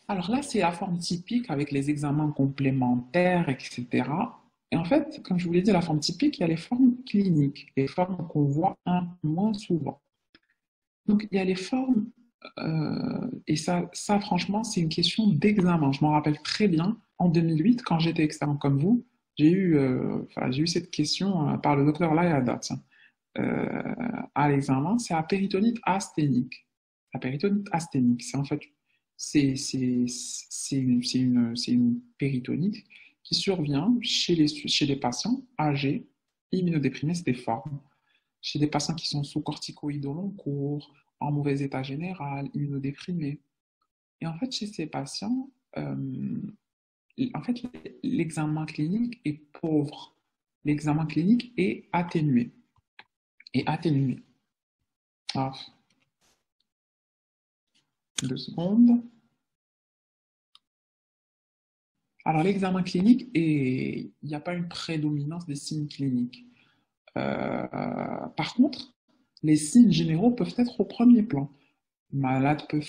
S1: Alors là, c'est la forme typique avec les examens complémentaires, etc. Et en fait, comme je vous l'ai dit, la forme typique, il y a les formes cliniques, les formes qu'on voit un peu moins souvent. Donc, il y a les formes, et ça, franchement, c'est une question d'examen. Je m'en rappelle très bien, en 2008, quand j'étais externe comme vous, j'ai eu cette question par le docteur Layada à l'examen, c'est la péritonite asthénique. La péritonite asthénique, c'est en fait c'est une péritonite qui survient chez les patients âgés, immunodéprimés, c'est des formes. Chez des patients qui sont sous corticoïdes au long cours, en mauvais état général, immunodéprimés. Et en fait, chez ces patients, en fait, l'examen clinique est pauvre. L'examen clinique est atténué. Ah, 2 secondes. Alors, l'examen clinique, il n'y a pas une prédominance des signes cliniques. Par contre, les signes généraux peuvent être au premier plan. Le malade peut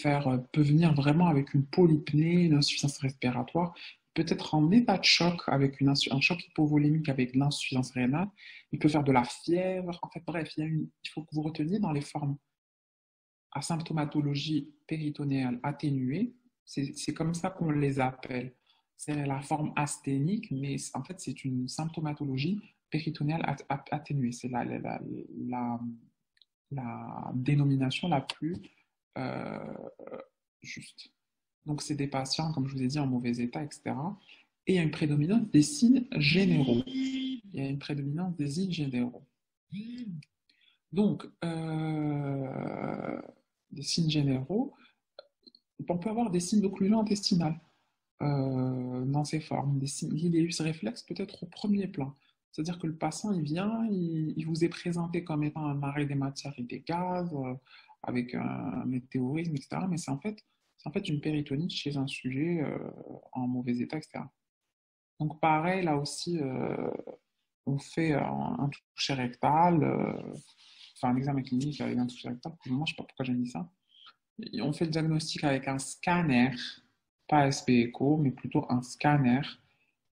S1: venir vraiment avec une polypnée, une insuffisance respiratoire, peut-être en état de choc avec un choc hypovolémique avec de l'insuffisance rénale. Il peut faire de la fièvre. En fait, bref, il faut que vous reteniez dans les formes à symptomatologie péritonéale atténuée. C'est comme ça qu'on les appelle. C'est la forme asthénique, mais en fait, c'est une symptomatologie péritonéale atténuée. C'est la dénomination la plus euh, juste. Donc, c'est des patients, comme je vous ai dit, en mauvais état, etc. Et il y a une prédominance des signes généraux. Donc, des signes généraux, on peut avoir des signes d'occlusion intestinale dans ces formes. L'iléus réflexe peut être au premier plan. C'est-à-dire que le patient, il vient, il vous est présenté comme étant un arrêt des matières et des gaz, avec un météorisme, etc. Mais c'est en fait une péritonite chez un sujet en mauvais état, etc. Donc pareil, là aussi, on fait un toucher rectal, enfin un examen clinique avec un toucher rectal. Pour le moment, je ne sais pas pourquoi j'ai mis ça. Et on fait le diagnostic avec un scanner, pas SP Echo, mais plutôt un scanner.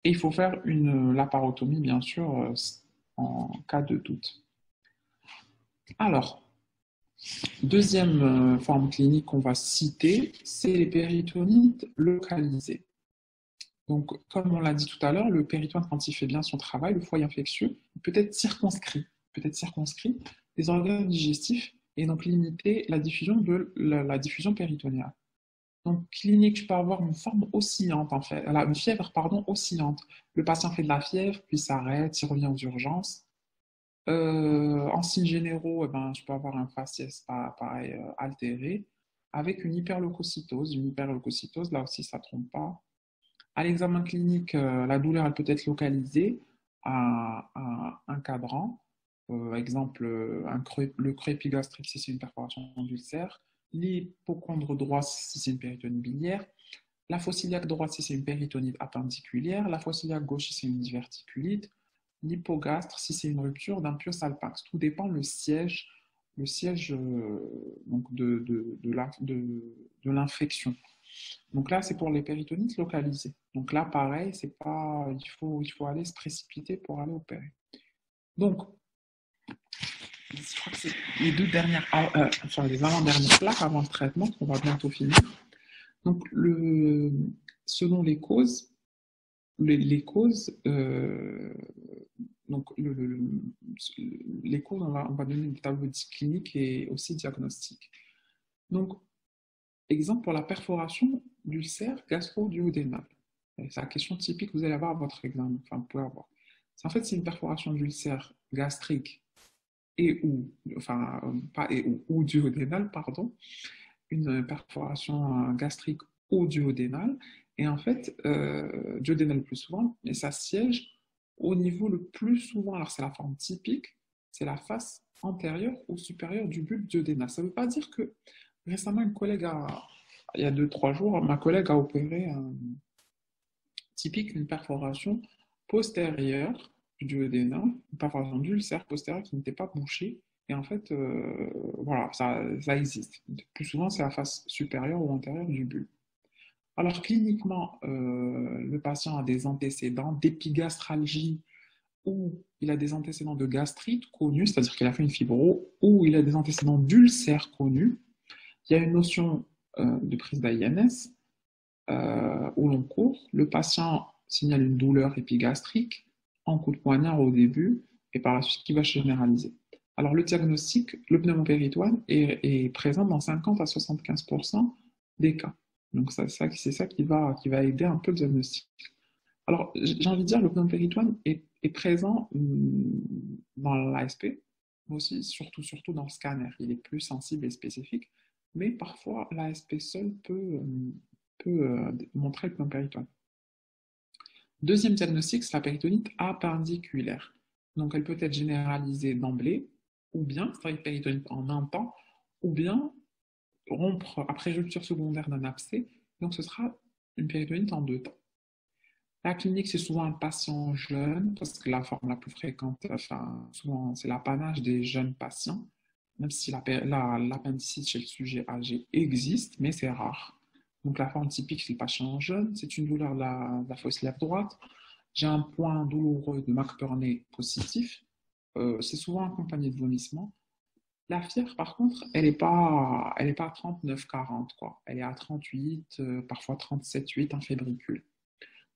S1: Et il faut faire une laparotomie, bien sûr, en cas de doute. Alors, deuxième forme clinique qu'on va citer, c'est les péritonites localisées. Donc, comme on l'a dit tout à l'heure, le péritoine, quand il fait bien son travail, le foyer infectieux, peut être circonscrit, des organes digestifs et donc limiter la diffusion péritonéale. Donc, clinique, je peux avoir une forme oscillante, en fait. Une fièvre, pardon, oscillante. Le patient fait de la fièvre, puis s'arrête, il revient aux urgences. En signes généraux, eh ben, je peux avoir un faciès pareil, altéré, avec une hyperleucocytose. Une hyperleucocytose, là aussi, ça ne trompe pas. À l'examen clinique, la douleur, elle peut être localisée à un cadran. Exemple, le creux épigastrique, si c'est une perforation d'ulcère. l'hypochondre droit si c'est une péritonite biliaire, la fosse iliaque droite si c'est une péritonite appendiculaire, la fosse iliaque gauche si c'est une diverticulite, l'hypogastre si c'est une rupture d'un pio salpinx. Tout dépend le siège donc de l'infection. Donc là, c'est pour les péritonites localisées. Donc là, pareil, c'est pas, il faut aller se précipiter pour aller opérer. Donc, je crois que c'est les deux dernières, enfin les avant-dernières plaques avant le traitement qu'on va bientôt finir. Donc, selon les causes, les causes, donc les causes, on va donner des tableaux cliniques et aussi diagnostiques. Donc, exemple pour la perforation d'ulcère gastro-duodénal. C'est la question typique que vous allez avoir à votre examen. Enfin, vous pouvez avoir. En fait, c'est une perforation d'ulcère gastrique et ou, enfin, pas et ou duodénal, pardon, une perforation gastrique ou duodénale. Et en fait, duodénale le plus souvent, et ça siège au niveau le plus souvent. Alors, c'est la forme typique, c'est la face antérieure ou supérieure du bulbe duodénal. Ça ne veut pas dire que récemment, il y a 2-3 jours, ma collègue a opéré typique une perforation postérieure du duodénum, une perforation d'ulcère postérieur qui n'était pas bouchée. Et en fait, voilà, ça existe. Plus souvent, c'est la face supérieure ou antérieure du bulbe. Alors, cliniquement, le patient a des antécédents d'épigastralgie ou il a des antécédents de gastrite connus, c'est-à-dire qu'il a fait une fibro, ou il a des antécédents d'ulcère connus. Il y a une notion de prise d'AINS au long cours. Le patient signale une douleur épigastrique en coup de poignard au début et par la suite qui va se généraliser. Alors le diagnostic, le pneumopéritoine est présent dans 50 à 75% des cas. Donc c'est ça qui va aider un peu le diagnostic. Alors j'ai envie de dire le pneumopéritoine est présent dans l'ASP, mais aussi surtout dans le scanner. Il est plus sensible et spécifique, mais parfois l'ASP seul peut montrer le pneumopéritoine. Deuxième diagnostic, c'est la péritonite appendiculaire. Donc elle peut être généralisée d'emblée, ou bien, c'est-à-dire péritonite en un temps, ou bien rompre après rupture secondaire d'un abcès. Donc ce sera une péritonite en 2 temps. La clinique, c'est souvent un patient jeune, parce que la forme la plus fréquente, enfin, souvent, c'est l'apanage des jeunes patients, même si l'appendicite chez le sujet âgé existe, mais c'est rare. Donc, la forme typique chez le patient jeune, c'est une douleur de la fosse iliaque droite. J'ai un point douloureux de McBurney positif. C'est souvent accompagné de vomissements. La fièvre, par contre, elle n'est pas à 39-40, quoi. Elle est à 38, parfois 37-8 en fébricule.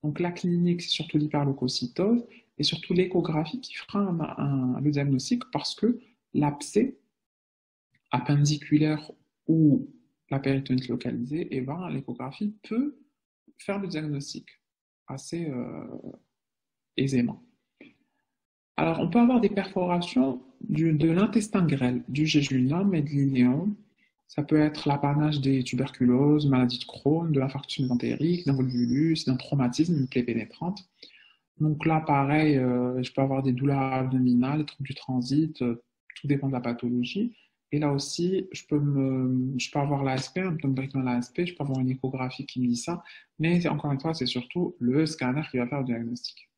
S1: Donc la clinique, c'est surtout l'hyperleucocytose et surtout l'échographie qui fera le diagnostic parce que l'abcès appendiculaire ou la péritonite localisée, eh ben, l'échographie peut faire le diagnostic assez aisément. Alors, on peut avoir des perforations de l'intestin grêle, du jéjunum et de l'iléum. Ça peut être l'apanage des tuberculoses, maladie de Crohn, de l'infarctus entérique, d'un volvulus, d'un traumatisme, d'une plaie pénétrante. Donc là, pareil, je peux avoir des douleurs abdominales, des troubles du transit, tout dépend de la pathologie. Et là aussi, je peux avoir l'ASP, un pneumopéritoine à l'ASP, je peux avoir une échographie qui me dit ça, mais encore une fois, c'est surtout le scanner qui va faire le diagnostic.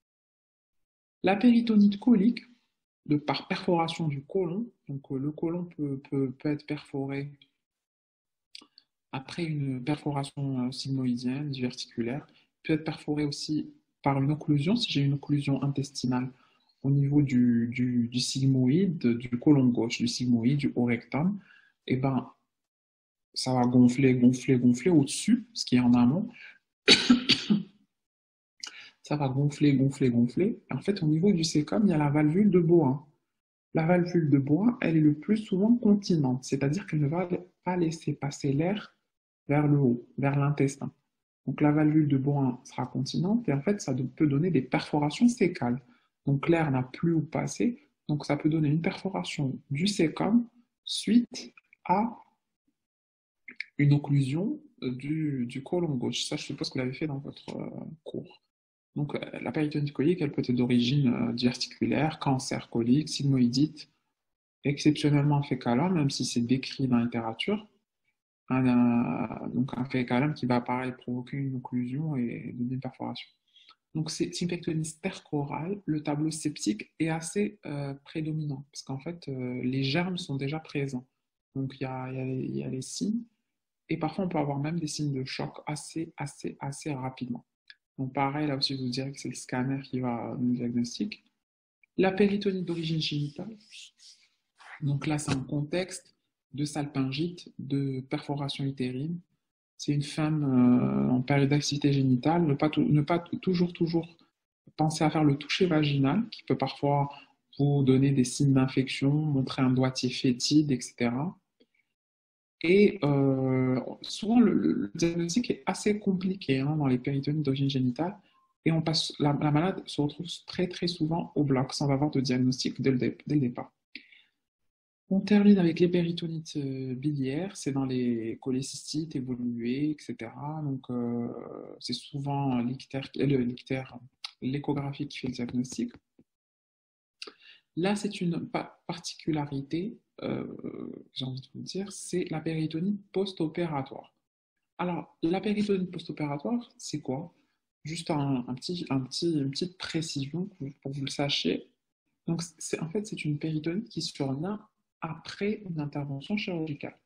S1: La péritonite colique, par perforation du côlon, donc le côlon peut être perforé après une perforation sigmoïdienne, diverticulaire, peut être perforé aussi par une occlusion, si j'ai une occlusion intestinale au niveau du sigmoïde, du côlon gauche, du sigmoïde, du haut rectum, et ben ça va gonfler au-dessus, ce qui est en amont. Ça va gonfler. En fait, au niveau du cécum, il y a la valvule de Bowen. La valvule de Bowen, elle est le plus souvent continente, c'est-à-dire qu'elle ne va pas laisser passer l'air vers le haut, vers l'intestin. Donc la valvule de Bowen sera continente et en fait, ça peut donner des perforations cécales. Donc l'air n'a plus où passer, donc ça peut donner une perforation du cécum suite à une occlusion du côlon gauche. Ça, je suppose que vous l'avez fait dans votre cours. Donc, la péritonite colique, elle peut être d'origine diverticulaire, cancer colique, sigmoïdite, exceptionnellement fécale, même si c'est décrit dans la littérature. donc un fait calme qui va pareil provoquer une occlusion et donner une perforation. Donc c'est une pectorine stercorale. Le tableau septique est assez prédominant parce qu'en fait les germes sont déjà présents. Donc il y a les signes et parfois on peut avoir même des signes de choc assez rapidement. Donc pareil, là aussi je vous dirais que c'est le scanner qui va nous diagnostiquer. La péritonite d'origine génitale. Donc là c'est un contexte de salpingite, de perforation utérine. C'est une femme en période d'activité génitale, ne pas toujours penser à faire le toucher vaginal, qui peut parfois vous donner des signes d'infection, montrer un doigtier fétide, etc. Et souvent, le diagnostic est assez compliqué hein, dans les péritonites d'origine génitale. Et la malade se retrouve très souvent au bloc sans avoir de diagnostic dès le départ. On termine avec les péritonites biliaires, c'est dans les cholécystites évoluées, etc. Donc, c'est souvent l'échographie qui fait le diagnostic. Là, c'est une particularité, j'ai envie de vous dire, c'est la péritonite post-opératoire. Alors, la péritonite post-opératoire, c'est quoi? Juste une petite précision pour que vous le sachiez. Donc, en fait, c'est une péritonite qui survient après une intervention chirurgicale.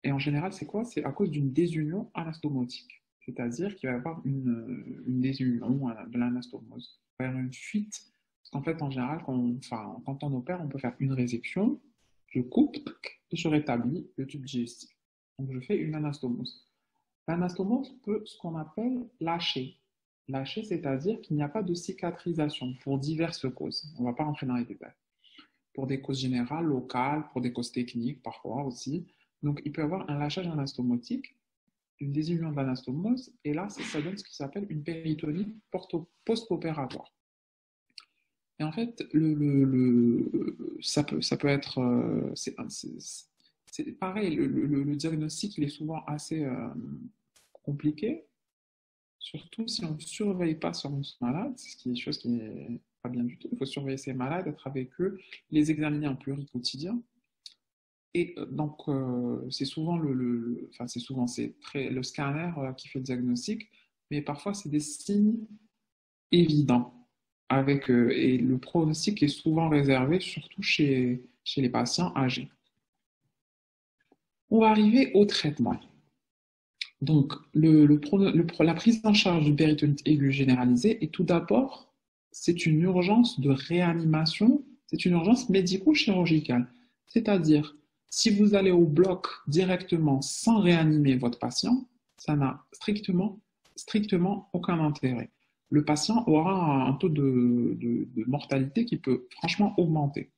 S1: Et en général, c'est quoi? C'est à cause d'une désunion anastomotique. C'est-à-dire qu'il va y avoir une désunion de l'anastomose. Il va y avoir une fuite. Parce qu'en fait, en général, quand on opère, on peut faire une résection, je coupe et je rétablis le tube digestif. Donc, je fais une anastomose. L'anastomose peut, ce qu'on appelle, lâcher. Lâcher, c'est-à-dire qu'il n'y a pas de cicatrisation pour diverses causes. On ne va pas rentrer dans les détails. Pour des causes générales, locales, pour des causes techniques parfois aussi. Donc, il peut y avoir un lâchage anastomotique, une désunion de l'anastomose, et là, ça donne ce qui s'appelle une péritonite post-opératoire. Et en fait, ça peut être. C'est pareil, le diagnostic, il est souvent assez compliqué, surtout si on ne surveille pas son malade, ce qui est une chose qui n'est pas bien du tout. Il faut surveiller ses malades, être avec eux, les examiner en pluri-quotidien. Et donc, c'est souvent le scanner qui fait le diagnostic, mais parfois c'est des signes évidents. Et le pronostic est souvent réservé, surtout chez les patients âgés. On va arriver au traitement. Donc, la prise en charge du péritonite aigu généralisé est tout d'abord, c'est une urgence de réanimation, c'est une urgence médico-chirurgicale. C'est-à-dire, si vous allez au bloc directement sans réanimer votre patient, ça n'a strictement aucun intérêt. Le patient aura un taux de mortalité qui peut franchement augmenter.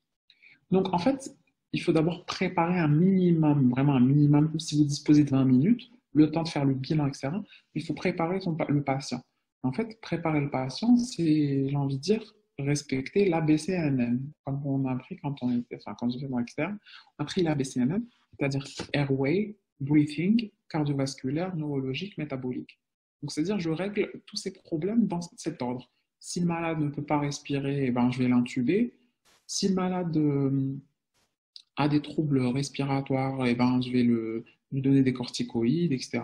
S1: Donc, en fait, il faut d'abord préparer un minimum, vraiment un minimum, si vous disposez de 20 minutes, le temps de faire le bilan, etc. Il faut préparer le patient. En fait, préparer le patient, c'est, j'ai envie de dire, respecter l'ABCNN, comme on a appris quand quand j'étais dans l'externe, on a appris l'ABCNN, c'est-à-dire airway, breathing, cardiovasculaire, neurologique, métabolique. Donc, c'est-à-dire, je règle tous ces problèmes dans cet ordre. Si le malade ne peut pas respirer, eh ben, je vais l'intuber. Si le malade a des troubles respiratoires, eh ben, je vais lui donner des corticoïdes, etc.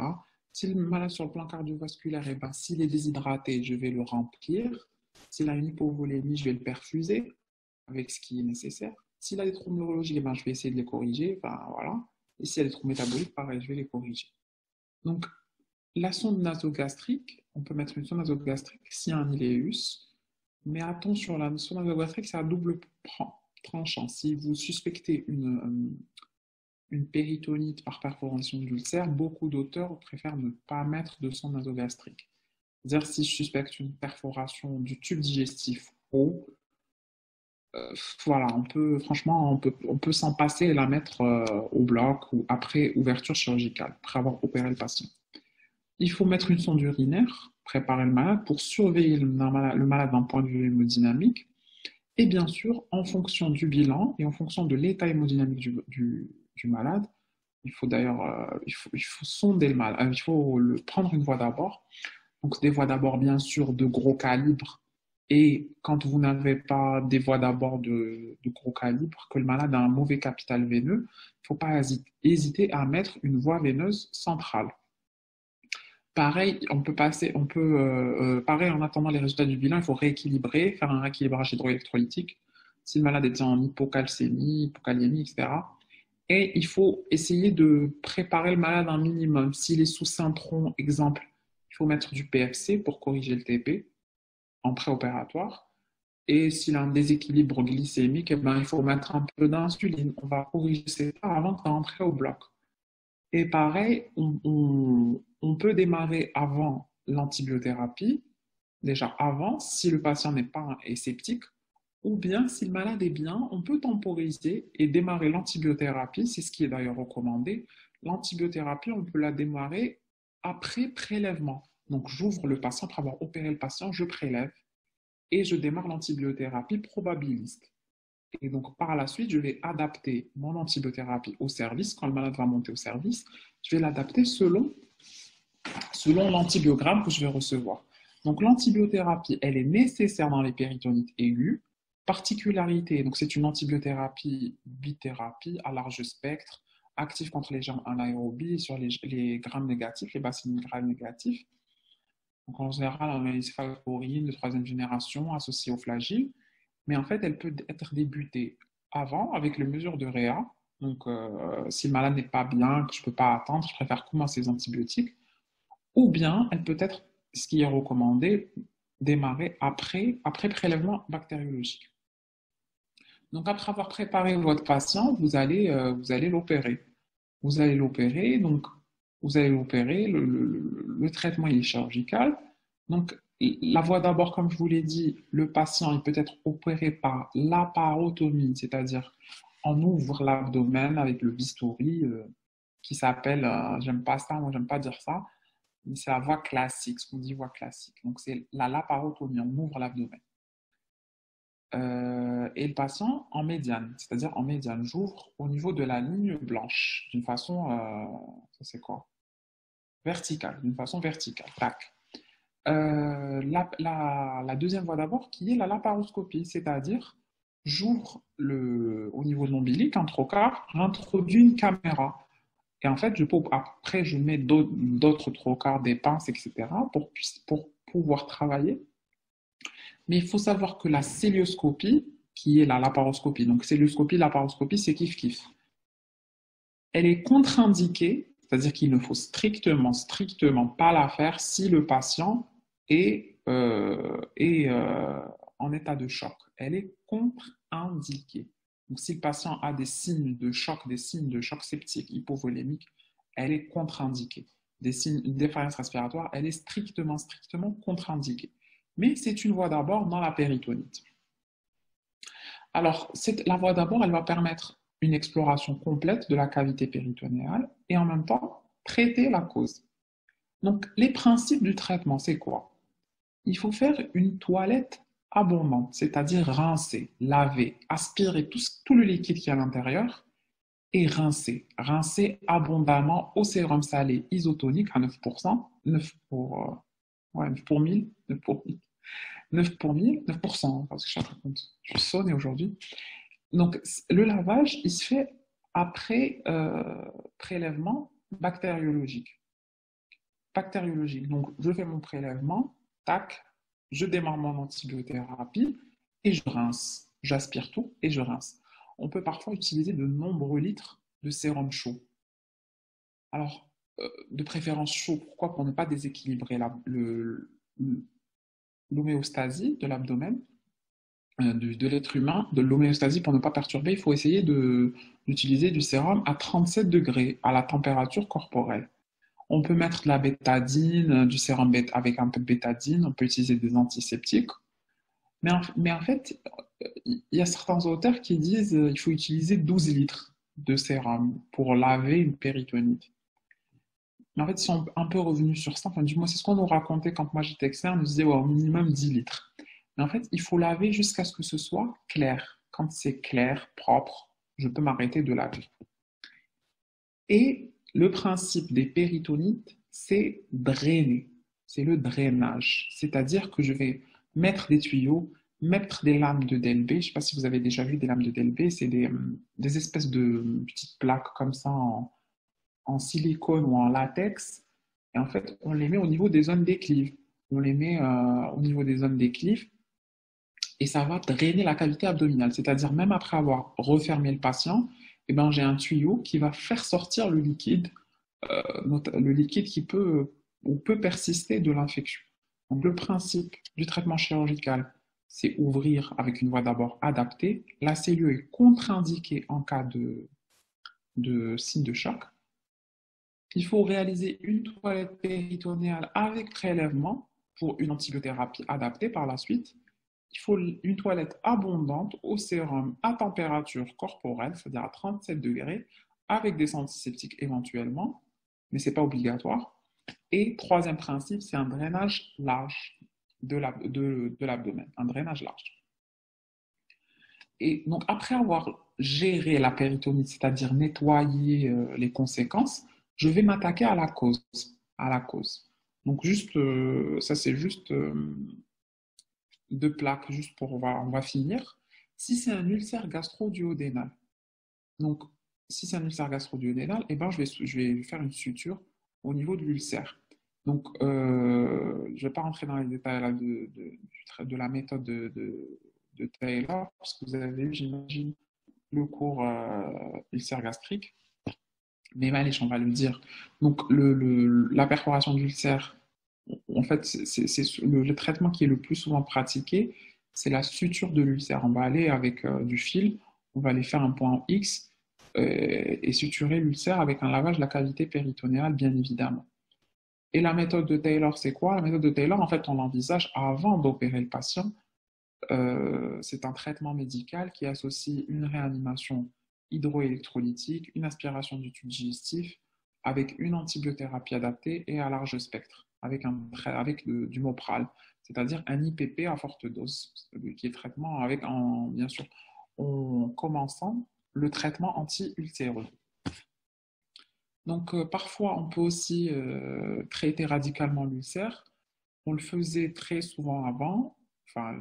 S1: Si le malade sur le plan cardiovasculaire, eh ben, s'il est déshydraté, je vais le remplir. S'il a une hypovolémie, je vais le perfuser avec ce qui est nécessaire. S'il a des troubles neurologiques, eh ben, je vais essayer de les corriger. Ben, voilà. Et s'il y a des troubles métaboliques, pareil, je vais les corriger. Donc, la sonde nasogastrique, on peut mettre une sonde nasogastrique s'il y a un iléus, mais attention, la sonde nasogastrique, c'est à double tranchant. Si vous suspectez une péritonite par perforation d'ulcère, beaucoup d'auteurs préfèrent ne pas mettre de sonde nasogastrique. C'est-à-dire, si je suspecte une perforation du tube digestif haut, voilà, on peut s'en passer et la mettre au bloc ou après ouverture chirurgicale, après avoir opéré le patient. Il faut mettre une sonde urinaire, préparer le malade pour surveiller le malade d'un point de vue hémodynamique. Et bien sûr, en fonction du bilan et en fonction de l'état hémodynamique du malade, il faut d'ailleurs il faut sonder le malade, il faut prendre une voie d'abord. Donc des voies d'abord bien sûr de gros calibre Et quand vous n'avez pas des voies d'abord de gros calibre, que le malade a un mauvais capital veineux, il ne faut pas hésiter à mettre une voie veineuse centrale. Pareil, pareil, en attendant les résultats du bilan, il faut rééquilibrer, faire un rééquilibrage hydroélectrolytique si le malade est en hypocalcémie, hypokaliémie, etc. Et il faut essayer de préparer le malade un minimum. S'il est sous Syntron, exemple, il faut mettre du PFC pour corriger le TP en préopératoire. Et s'il a un déséquilibre glycémique, eh ben, il faut mettre un peu d'insuline. On va corriger ça avant de rentrer au bloc. Et pareil, on peut démarrer avant l'antibiothérapie, déjà avant, si le patient n'est pas sceptique, ou bien si le malade est bien, on peut temporiser et démarrer l'antibiothérapie, c'est ce qui est d'ailleurs recommandé. L'antibiothérapie, on peut la démarrer après prélèvement. Donc j'ouvre le patient, après avoir opéré le patient, je prélève et je démarre l'antibiothérapie probabiliste. Et donc, par la suite, je vais adapter mon antibiothérapie au service. Quand le malade va monter au service, je vais l'adapter selon l'antibiogramme que je vais recevoir. Donc, l'antibiothérapie, elle est nécessaire dans les péritonites aiguës. Particularité, donc c'est une antibiothérapie bithérapie à large spectre, active contre les germes anaérobies sur les grammes négatifs, les bacilles grammes négatifs. Donc, en général, on a les céphalorhines de troisième génération associées au flagile. Mais en fait, elle peut être débutée avant avec les mesures de réa. Donc, si le malade n'est pas bien, que je ne peux pas attendre, je préfère commencer les antibiotiques. Ou bien, elle peut être, ce qui est recommandé, démarrer après prélèvement bactériologique. Donc, après avoir préparé votre patient, vous allez l'opérer. Vous allez l'opérer, donc vous allez l'opérer, le traitement il est chirurgical. Donc, la voie d'abord, comme je vous l'ai dit, le patient il peut être opéré par laparotomie, c'est-à-dire on ouvre l'abdomen avec le bistouri qui s'appelle, j'aime pas ça, moi j'aime pas dire ça, mais c'est la voie classique, ce qu'on dit voie classique. Donc, c'est la laparotomie, on ouvre l'abdomen. Et le patient en médiane, c'est-à-dire en médiane, j'ouvre au niveau de la ligne blanche, d'une façon, ça c'est quoi? Verticale, d'une façon verticale, tac. La deuxième voie d'abord qui est la laparoscopie, c'est-à-dire j'ouvre au niveau de l'ombilic, un trocar, j'introduis une caméra. Et en fait, après, je mets d'autres trocars, des pinces, etc. pour pouvoir travailler. Mais il faut savoir que la célioscopie, qui est la laparoscopie, donc célioscopie, laparoscopie, c'est kiff-kiff. Elle est contre-indiquée, c'est-à-dire qu'il ne faut strictement pas la faire si le patient est en état de choc. Elle est contre-indiquée. Donc, si le patient a des signes de choc septique, hypovolémique, elle est contre-indiquée. Des signes, une défaillance respiratoire, elle est strictement contre-indiquée. Mais c'est une voie d'abord dans la péritonite. Alors, la voie d'abord, elle va permettre une exploration complète de la cavité péritonéale et en même temps traiter la cause. Donc, les principes du traitement, c'est quoi? Il faut faire une toilette abondante, c'est-à-dire rincer, laver, aspirer tout le liquide qui est à l'intérieur et rincer. Rincer abondamment au sérum salé isotonique à 9%, 9 pour 1000, 9 pour 1000. 9 pour 1000, 9%, parce que je suis sonné aujourd'hui. Donc, le lavage, il se fait après prélèvement bactériologique. Donc, je fais mon prélèvement, tac, je démarre mon antibiothérapie et je rince. J'aspire tout et je rince. On peut parfois utiliser de nombreux litres de sérum chaud. Alors, de préférence chaud, pourquoi? Pour ne pas déséquilibrer l'homéostasie de l'abdomen, de l'être humain, de l'homéostasie pour ne pas perturber, il faut essayer d'utiliser du sérum à 37 degrés à la température corporelle. On peut mettre de la bétadine, du sérum avec un peu de bétadine, on peut utiliser des antiseptiques. Mais en fait, il y a certains auteurs qui disent qu'il faut utiliser 12 litres de sérum pour laver une péritonite. Mais en fait, ils sont un peu revenus sur ça. Enfin, du moins, c'est ce qu'on nous racontait quand moi j'étais externe. On nous disait ouais, au minimum 10 litres. Mais en fait, il faut laver jusqu'à ce que ce soit clair. Quand c'est clair, propre, je peux m'arrêter de laver. Et le principe des péritonites, c'est drainer. C'est le drainage. C'est-à-dire que je vais mettre des tuyaux, mettre des lames de DLB. Je ne sais pas si vous avez déjà vu des lames de DLB, c'est des espèces de petites plaques comme ça en silicone ou en latex. Et en fait, on les met au niveau des zones déclives. On les met au niveau des zones déclives et ça va drainer la cavité abdominale. C'est-à-dire, même après avoir refermé le patient, eh ben, j'ai un tuyau qui va faire sortir le liquide qui peut ou peut persister de l'infection. Donc, le principe du traitement chirurgical, c'est ouvrir avec une voie d'abord adaptée. La cellule est contre-indiquée en cas de signe de choc. Il faut réaliser une toilette péritonéale avec prélèvement pour une antibiothérapie adaptée par la suite. Il faut une toilette abondante au sérum à température corporelle, c'est-à-dire à 37 degrés, avec des antiseptiques éventuellement, mais ce n'est pas obligatoire. Et troisième principe, c'est un drainage large de l'abdomen, un drainage large. Et donc, après avoir géré la péritonite, c'est-à-dire nettoyer les conséquences, je vais m'attaquer à la cause. À la cause. Donc, juste, ça c'est juste deux plaques, juste pour, on va finir. Si c'est un ulcère gastro-duodénal, donc si c'est un ulcère gastro-duodénal, eh ben, je vais faire une suture au niveau de l'ulcère. Donc, je ne vais pas rentrer dans les détails là, de la méthode de Taylor, parce que vous avez eu, j'imagine, le cours ulcère gastrique. Mais Maléch, on va le dire. Donc, la perforation d'ulcère, en fait, c'est le traitement qui est le plus souvent pratiqué, c'est la suture de l'ulcère. On va aller avec du fil, on va aller faire un point X et suturer l'ulcère avec un lavage de la cavité péritonéale, bien évidemment. Et la méthode de Taylor, c'est quoi? La méthode de Taylor, en fait, on l'envisage avant d'opérer le patient. C'est un traitement médical qui associe une réanimation hydroélectrolytique, une aspiration du tube digestif, avec une antibiothérapie adaptée et à large spectre, avec du Mopral, c'est-à-dire un IPP à forte dose, qui est traitement avec, bien sûr, en commençant le traitement anti-ulcéreux. Donc, parfois, on peut aussi traiter radicalement l'ulcère. On le faisait très souvent avant. Enfin,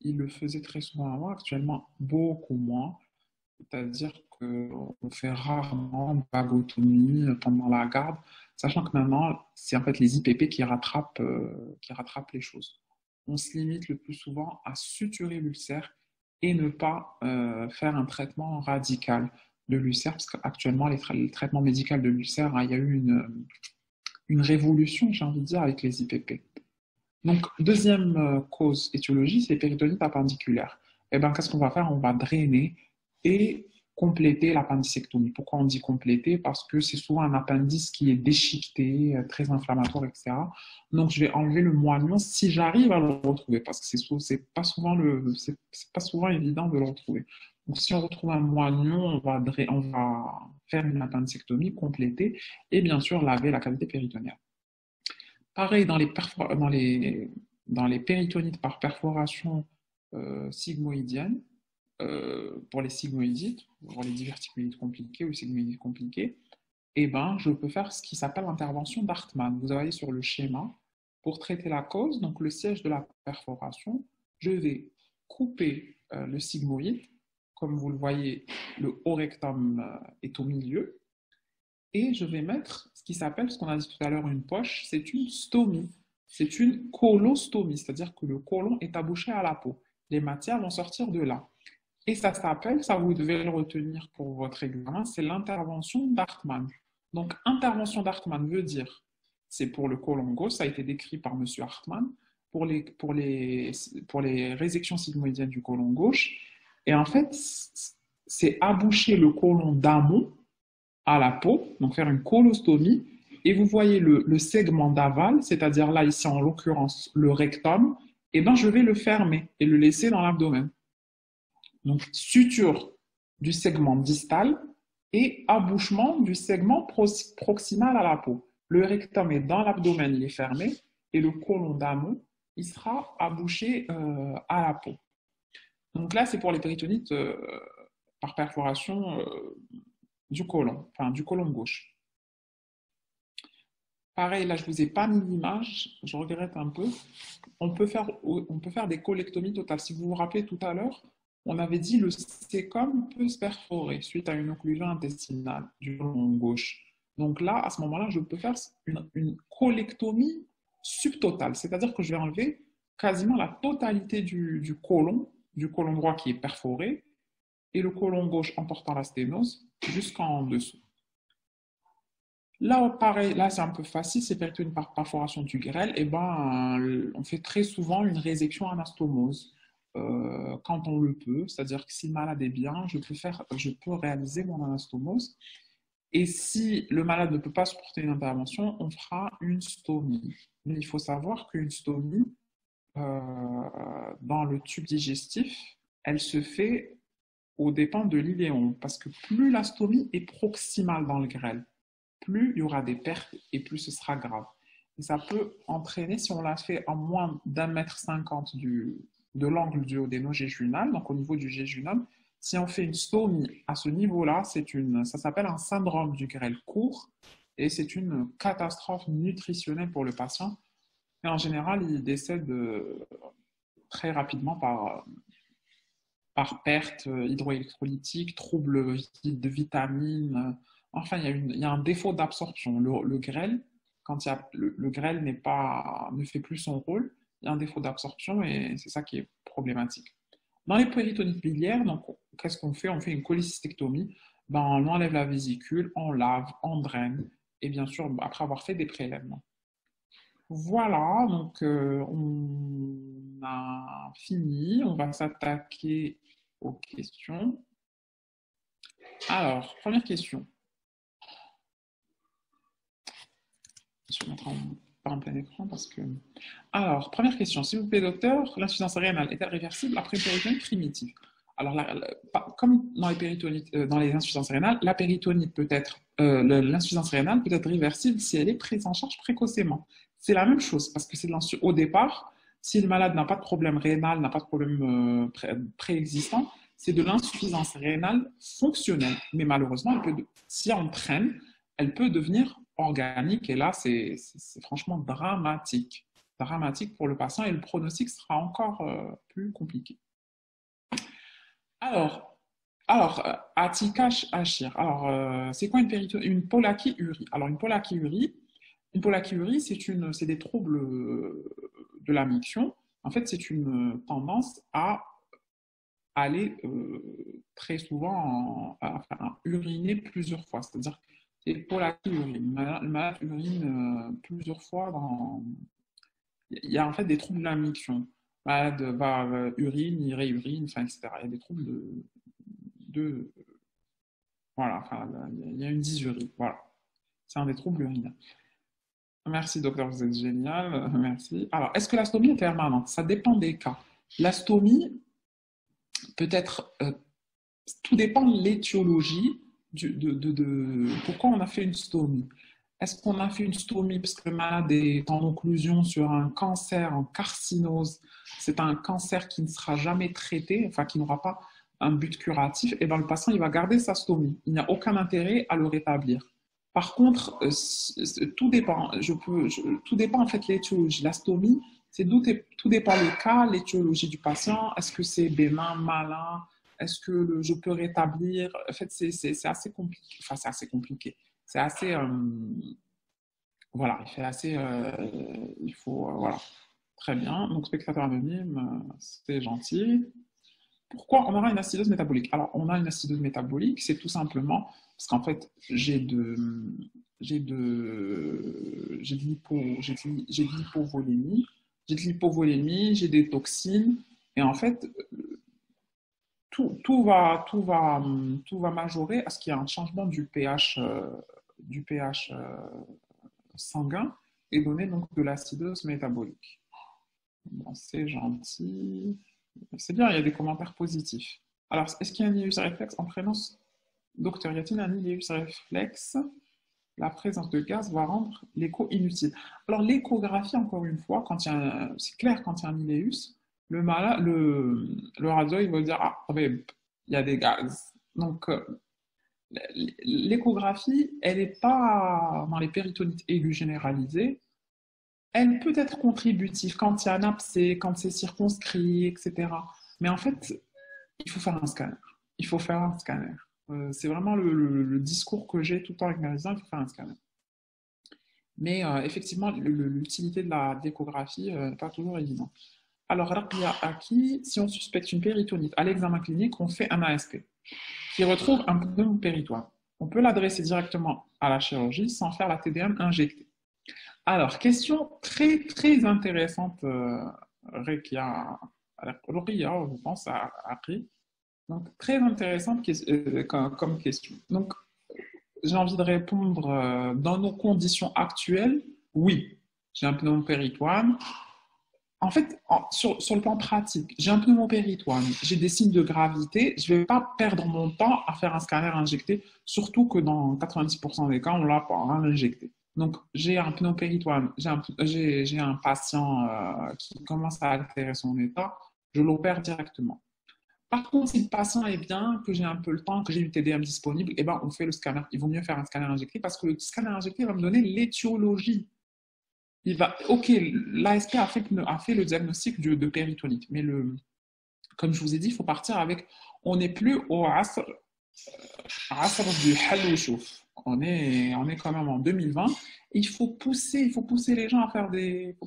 S1: il le faisait très souvent avant. Actuellement, beaucoup moins. C'est-à-dire qu'on fait rarement une vagotomie pendant la garde, sachant que maintenant, c'est en fait les IPP qui rattrapent les choses. On se limite le plus souvent à suturer l'ulcère et ne pas faire un traitement radical de l'ulcère, parce qu'actuellement, le traitement médical de l'ulcère, hein, il y a eu une révolution, j'ai envie de dire, avec les IPP. Donc, deuxième cause étiologique, c'est péritonite appendiculaire. Eh bien, qu'est-ce qu'on va faire? On va drainer et compléter l'appendicectomie. Pourquoi on dit compléter? Parce que c'est souvent un appendice qui est déchiqueté, très inflammatoire, etc. Donc, je vais enlever le moignon si j'arrive à le retrouver, parce que c'est pas souvent pas souvent évident de le retrouver. Donc, si on retrouve un moignon, on va faire une appendicectomie complétée et bien sûr laver la cavité péritonéale. Pareil, dans les péritonites par perforation sigmoïdienne, pour les sigmoïdites, pour les diverticulites compliquées ou sigmoïdites compliquées, eh ben, je peux faire ce qui s'appelle l'intervention d'Hartmann. Vous allez sur le schéma pour traiter la cause, donc le siège de la perforation. Je vais couper le sigmoïde. Comme vous le voyez, le haut rectum est au milieu. Et je vais mettre ce qui s'appelle, ce qu'on a dit tout à l'heure, une poche, c'est une stomie. C'est une colostomie, c'est-à-dire que le côlon est abouché à la peau. Les matières vont sortir de là. Et ça s'appelle, ça vous devez le retenir pour votre examen, c'est l'intervention d'Hartmann. Donc, intervention d'Hartmann veut dire, c'est pour le côlon gauche, ça a été décrit par M. Hartmann, pour les résections sigmoïdiennes du côlon gauche. Et en fait, c'est aboucher le côlon d'amont à la peau, donc faire une colostomie, et vous voyez le segment d'aval, c'est-à-dire là, ici en l'occurrence, le rectum, et ben je vais le fermer et le laisser dans l'abdomen. Donc, suture du segment distal et abouchement du segment proximal à la peau. Le rectum est dans l'abdomen, il est fermé, et le côlon d'amont, il sera abouché à la peau. Donc là, c'est pour les péritonites par perforation du côlon, enfin du côlon gauche. Pareil, là, je ne vous ai pas mis l'image, je regrette un peu. On peut faire des colectomies totales. Si vous vous rappelez tout à l'heure, on avait dit le cécum peut se perforer suite à une occlusion intestinale du côlon gauche. Donc là, à ce moment-là, je peux faire une colectomie subtotale, c'est-à-dire que je vais enlever quasiment la totalité du côlon droit qui est perforé, et le côlon gauche emportant la sténose jusqu'en dessous. Là, pareil, là c'est un peu facile, c'est plutôt une perforation du grêle. Et ben, on fait très souvent une résection anastomose quand on le peut, c'est-à-dire que si le malade est bien, je peux réaliser mon anastomose. Et si le malade ne peut pas supporter une intervention, on fera une stomie. Mais il faut savoir qu'une stomie dans le tube digestif, elle se fait aux dépens de l'iléon, parce que plus la stomie est proximale dans le grêle, plus il y aura des pertes et plus ce sera grave. Et ça peut entraîner, si on l'a fait en moins d'1,50 m de l'angle du duodéno-jéjunal, donc au niveau du jéjunum, si on fait une stomie à ce niveau-là, ça s'appelle un syndrome du grêle court et c'est une catastrophe nutritionnelle pour le patient. Et en général, il décède très rapidement par perte hydroélectrolytique, troubles de vitamines. Enfin, il y a un défaut d'absorption. Le grêle, quand le grêle ne fait plus son rôle, il y a un défaut d'absorption et c'est ça qui est problématique. Dans les péritonites biliaires, donc, qu'est-ce qu'on fait? On fait une cholécystectomie. Ben, on enlève la vésicule, on lave, on draine et bien sûr, après avoir fait des prélèvements. Voilà, donc on a fini. On va s'attaquer aux questions. Alors, première question. Je vais mettre pas en plein écran parce que... Alors, première question. S'il vous plaît, docteur, l'insuffisance rénale est-elle réversible après péritonite primitive? Alors, comme dans les péritonites, dans les insuffisances rénales, la péritonite peut être, l'insuffisance rénale peut être réversible si elle est prise en charge précocement. C'est la même chose parce que c'est au départ, si le malade n'a pas de problème rénal, n'a pas de problème préexistant, c'est de l'insuffisance rénale fonctionnelle. Mais malheureusement, si on traîne, elle peut devenir organique et là, c'est franchement dramatique. Dramatique pour le patient et le pronostic sera encore plus compliqué. Alors, Atika Achir. Alors, c'est quoi une polachyurie? Alors, une polachyurie, c'est des troubles de la miction. En fait, c'est une tendance à aller très souvent à uriner plusieurs fois. C'est-à-dire que c'est polachyurie. Le malade urine plusieurs fois Il y a en fait des troubles de la miction. Le malade va urine, il réurine, enfin, etc. Il y a des troubles de voilà, enfin, il y a une dysurie. Voilà. C'est un des troubles urinaires. Merci, docteur, vous êtes génial. Merci. Alors, est-ce que la stomie est permanente? Ça dépend des cas. La stomie peut être. Tout dépend de l'étiologie pourquoi on a fait une stomie. Est-ce qu'on a fait une stomie parce que le malade est en occlusion sur un cancer, en carcinose? C'est un cancer qui ne sera jamais traité, enfin qui n'aura pas un but curatif, et bien le patient il va garder sa stomie. Il n'y a aucun intérêt à le rétablir. Par contre, tout dépend. Tout dépend en fait de l'étiologie. La stomie, tout dépend le cas, l'étiologie du patient. Est-ce que c'est bénin, malin? Est-ce que je peux rétablir? En fait, c'est assez compliqué. Enfin, c'est assez compliqué. C'est assez voilà, il faut voilà. Très bien. Donc spectateur anonyme, c'est gentil. Pourquoi on aura une acidose métabolique? Alors, on a une acidose métabolique, c'est tout simplement parce qu'en fait, j'ai de l'hypovolémie, j'ai des toxines, et en fait, tout va majorer à ce qu'il y a un changement du pH sanguin et donner donc de l'acidose métabolique. Bon, c'est gentil. C'est bien, il y a des commentaires positifs. Alors, est-ce qu'il y a un ileus réflexe en présence? Docteur, y a-t-il un ileus réflexe? La présence de gaz va rendre l'écho inutile. Alors, l'échographie, encore une fois, c'est clair quand il y a un ileus, le radio, il va dire, ah, il y a des gaz. Donc, l'échographie, elle n'est pas dans les péritonites aigus généralisés. Elle peut être contributive quand il y a un abcès, quand c'est circonscrit, etc. Mais en fait, il faut faire un scanner. Il faut faire un scanner. C'est vraiment le discours que j'ai tout le temps avec mes résidents, il faut faire un scanner. Mais effectivement, l'utilité de l'échographie n'est pas toujours évidente. Alors, Rakia Aki, si on suspecte une péritonite à l'examen clinique, on fait un ASP qui retrouve un pneumopéritoine. On peut l'adresser directement à la chirurgie sans faire la TDM injectée. Alors, question très, très intéressante, Rekia, je pense, a appris. Donc, très intéressante comme question. Donc, j'ai envie de répondre dans nos conditions actuelles, oui, j'ai un pneumopéritoine. En fait, sur le plan pratique, j'ai un pneumopéritoine, j'ai des signes de gravité, je ne vais pas perdre mon temps à faire un scanner injecté, surtout que dans 90% des cas, on ne l'a pas injecté. Donc, j'ai un pneumopéritoine, j'ai un patient qui commence à altérer son état, je l'opère directement. Par contre, si le patient est bien, que j'ai un peu le temps, que j'ai une TDM disponible, eh ben, on fait le scanner. Il vaut mieux faire un scanner injecté parce que le scanner injecté va me donner l'étiologie. Ok, l'ASP a fait le diagnostic de péritonite, mais comme je vous ai dit, il faut partir avec, on n'est plus au asr du hal chouf. On est quand même en 2020. Il faut pousser les gens à faire des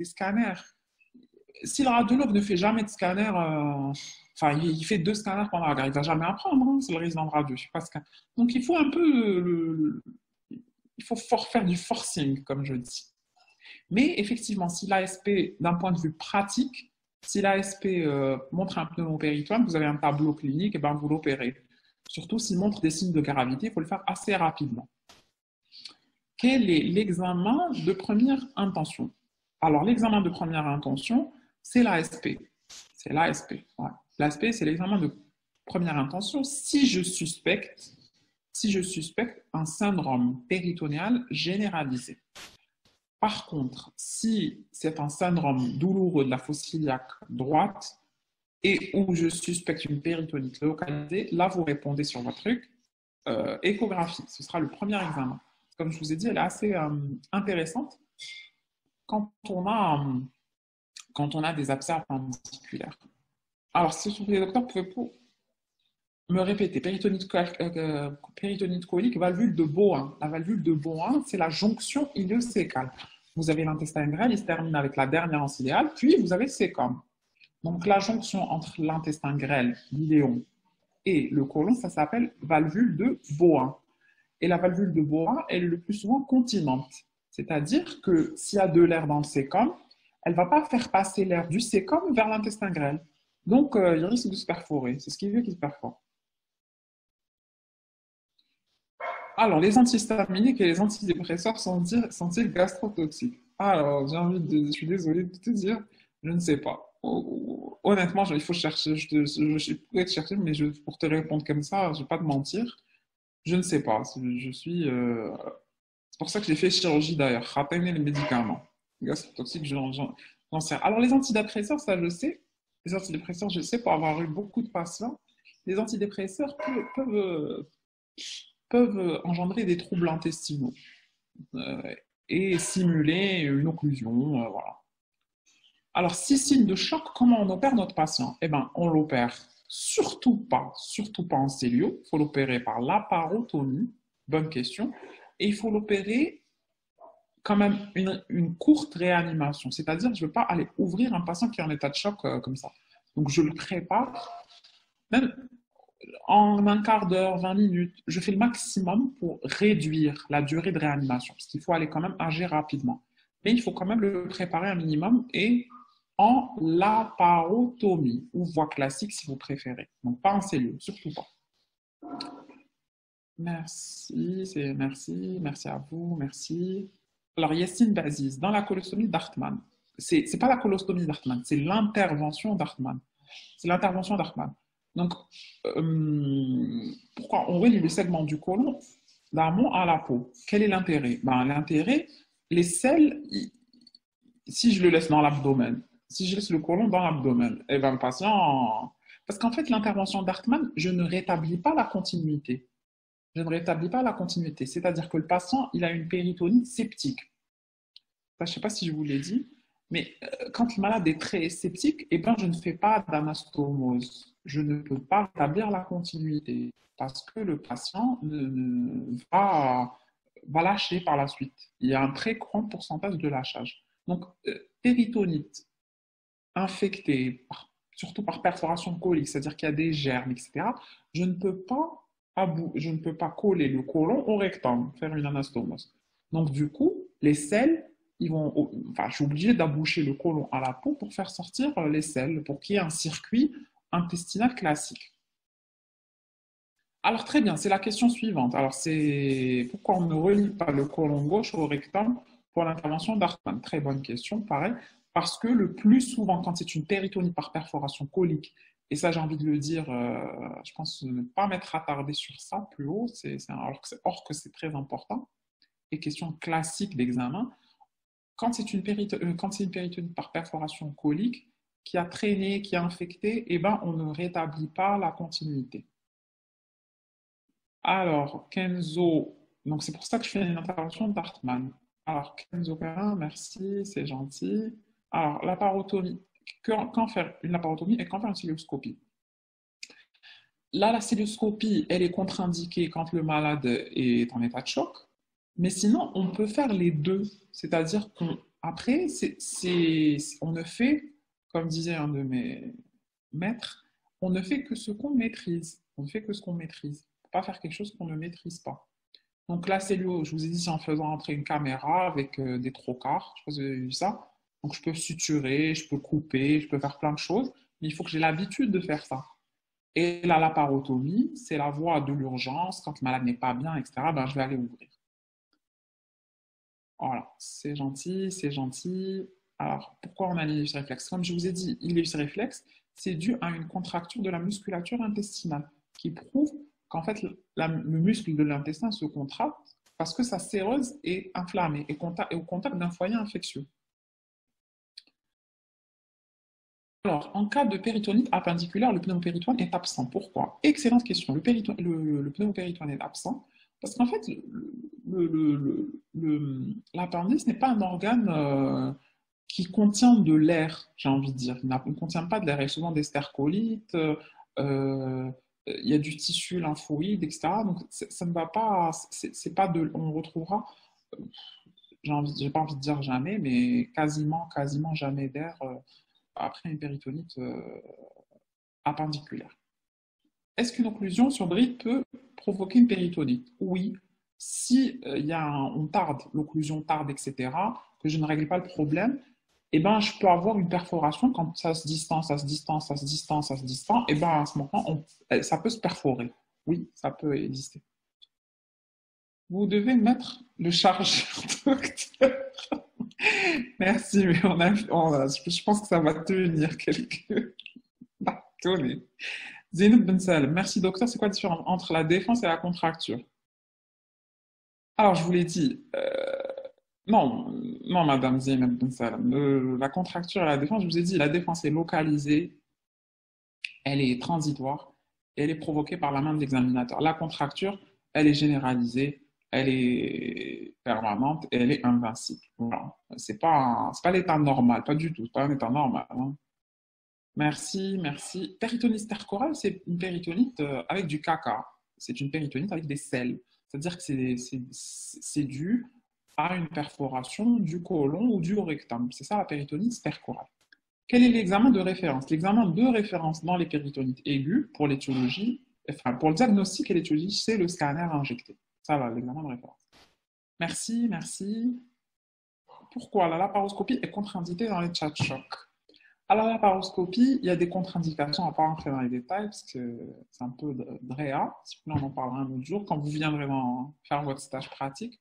S1: scanners. Si le radiologue ne fait jamais de scanner, enfin, il fait 2 scanners pendant la garde, il ne va jamais apprendre, hein, c'est le résident de radio. Je sais pas Donc, il faut un peu, il faut faire du forcing, comme je dis. Mais effectivement, si l'ASP, d'un point de vue pratique, si l'ASP montre un pneumopéritoine, vous avez un tableau clinique, et ben vous l'opérez. Surtout s'il montre des signes de gravité, il faut le faire assez rapidement. Quel est l'examen de première intention? Alors, l'examen de première intention, c'est l'ASP. C'est l'ASP. Ouais. L'ASP, c'est l'examen de première intention si je suspecte un syndrome péritonéal généralisé. Par contre, si c'est un syndrome douloureux de la fosse iliaque droite et où je suspecte une péritonite localisée, là, vous répondez sur votre truc, échographie. Ce sera le premier examen. Comme je vous ai dit, elle est assez intéressante quand on a des abcès appendiculaires. Alors, si le docteur pouvait me répéter, péritonite colique, valvule de Bowen. La valvule de Bowen, c'est la jonction iléo-cécale. Vous avez l'intestin grêle, il se termine avec la dernière encydéale, puis vous avez le cécum. Donc, la jonction entre l'intestin grêle, l'iléon et le côlon, ça s'appelle valvule de Bowen. Et la valvule de Bowen, elle est le plus souvent continente. C'est-à-dire que s'il y a de l'air dans le cécum, elle ne va pas faire passer l'air du cécum vers l'intestin grêle. Donc, il risque de se perforer. C'est ce qui veut qu'il se perfore. Alors, les antihistaminiques et les antidépresseurs sont-ils gastrotoxiques? Alors, je suis désolé de te dire, je ne sais pas. Honnêtement, il faut chercher, je pourrais te chercher, mais pour te répondre comme ça, je ne vais pas te mentir, je ne sais pas. C'est pour ça que j'ai fait chirurgie d'ailleurs, rappeler les médicaments. Gastrotoxiques, j'en sais. Alors, les antidépresseurs, ça je sais. Les antidépresseurs, je sais, pour avoir eu beaucoup de patients, les antidépresseurs peuvent engendrer des troubles intestinaux et simuler une occlusion. Voilà. Alors, 6 signes de choc, comment on opère notre patient? Eh bien, on l'opère surtout pas en cellio. Il faut l'opérer par laparotomie. Bonne question. Et il faut l'opérer quand même une courte réanimation. C'est-à-dire que je ne vais pas aller ouvrir un patient qui est en état de choc comme ça. Donc, je le prépare. Même en un quart d'heure, 20 minutes, je fais le maximum pour réduire la durée de réanimation, parce qu'il faut aller quand même agir rapidement. Mais il faut quand même le préparer un minimum et en laparotomie, ou voie classique si vous préférez. Donc pas en cellule, surtout pas. Merci à vous, merci. Alors Yacine Baziz, dans la colostomie d'Hartmann, c'est pas la colostomie d'Hartmann, c'est l'intervention d'Hartmann. C'est l'intervention d'Hartmann. Donc, pourquoi on relie le segment du côlon d'amont à la peau? Quel est l'intérêt? L'intérêt, les selles, si je le laisse dans l'abdomen, si je laisse le côlon dans l'abdomen, le patient, Parce qu'en fait, l'intervention d'Hartmann, je ne rétablis pas la continuité. Je ne rétablis pas la continuité. C'est-à-dire que le patient, il a une péritonite septique. Ça, je ne sais pas si je vous l'ai dit, mais quand le malade est très sceptique, eh ben, je ne fais pas d'anastomose. Je ne peux pas rétablir la continuité parce que le patient va lâcher par la suite. Il y a un très grand pourcentage de lâchage. Donc, péritonite infectée, surtout par perforation colique, c'est-à-dire qu'il y a des germes, etc., je ne peux pas, je ne peux pas coller le côlon au rectum, faire une anastomose. Donc, du coup, les selles, enfin, je suis obligé d'aboucher le côlon à la peau pour faire sortir les selles, pour qu'il y ait un circuit intestinal classique. Alors, très bien, c'est la question suivante. Alors, c'est pourquoi on ne relie pas le côlon gauche au rectum pour l'intervention d'Hartmann? Très bonne question, pareil. Parce que le plus souvent, quand c'est une péritonite par perforation colique, et ça, j'ai envie de le dire, je pense ne pas m'être attardé sur ça plus haut, or que c'est très important, et question classique d'examen, quand c'est une péritonite par perforation colique qui a traîné, qui a infecté, eh ben, on ne rétablit pas la continuité. Alors, Kenzo, donc c'est pour ça que je fais une intervention d'Hartmann. Alors, Kenzo Perrin, merci, c'est gentil. Alors, laparotomie. Quand faire une laparotomie et quand faire une cilioscopie? Là, la cilioscopie, elle est contre-indiquée quand le malade est en état de choc. Mais sinon, on peut faire les deux. C'est-à-dire qu'après, on ne fait, comme disait un de mes maîtres, on ne fait que ce qu'on maîtrise. On ne fait que ce qu'on maîtrise. On ne peut pas faire quelque chose qu'on ne maîtrise pas. Donc la cellule, je vous ai dit, c'est en faisant entrer une caméra avec des trocars. Je sais pas si vous avez vu ça. Donc je peux suturer, je peux couper, je peux faire plein de choses. Mais il faut que j'ai l'habitude de faire ça. Et la laparotomie, c'est la voie de l'urgence. Quand le malade n'est pas bien, etc., ben, je vais aller ouvrir. Voilà, c'est gentil, c'est gentil. Alors, pourquoi on a l'ilus réflexe? Comme je vous ai dit, l'ilus réflexe, c'est dû à une contracture de la musculature intestinale qui prouve qu'en fait, le muscle de l'intestin se contracte parce que sa séreuse est inflammée et au contact d'un foyer infectieux. Alors, en cas de péritonite appendiculaire, le pneumopéritoine est absent. Pourquoi? Excellente question. Le pneumopéritoine est absent parce qu'en fait, l'appendice n'est pas un organe qui contient de l'air, j'ai envie de dire. Il ne contient pas de l'air. Il y a souvent des stercolites, il y a du tissu lymphoïde, etc. Donc, ça ne va pas, c'est pas de, on retrouvera, j'ai pas envie de dire jamais, mais quasiment jamais d'air après une péritonite appendiculaire. Est-ce qu'une occlusion sur bride peut provoquer une péritonite? Oui, si on tarde, l'occlusion tarde, etc., que je ne règle pas le problème, eh ben, je peux avoir une perforation quand ça se distance, ça se distance, ça se distance, ça se distance, et ben, à ce moment, ça peut se perforer. Oui, ça peut exister. Vous devez mettre le chargeur, docteur. Merci, mais je pense que ça va tenir quelques bâtonnets. Zenoub Ben Salem, merci docteur. C'est quoi la différence entre la défense et la contracture? Alors, je vous l'ai dit, non, non, madame Zenoub Ben Salem. La contracture et la défense, je vous ai dit, la défense est localisée, elle est transitoire, et elle est provoquée par la main de l'examinateur. La contracture, elle est généralisée, elle est permanente et elle est invincible. Voilà. C'est pas l'état normal, pas du tout, c'est pas un état normal, hein. Merci, merci. Péritonite stercorale, c'est une péritonite avec du caca. C'est une péritonite avec des selles. C'est-à-dire que c'est dû à une perforation du côlon ou du rectum. C'est ça la péritonite stercorale. Quel est l'examen de référence? L'examen de référence dans les péritonites aiguës pour l'étiologie, enfin pour le diagnostic et l'étiologie, c'est le scanner injecté. Ça va, l'examen de référence. Merci, merci. Pourquoi la laparoscopie est contre-indiquée dans les chats chocs? Alors, la paroscopie, il y a des contre-indications, à ne pas rentrer dans les détails, parce que c'est un peu DREA. Si vous voulez, on en parlera un autre jour, quand vous viendrez faire votre stage pratique.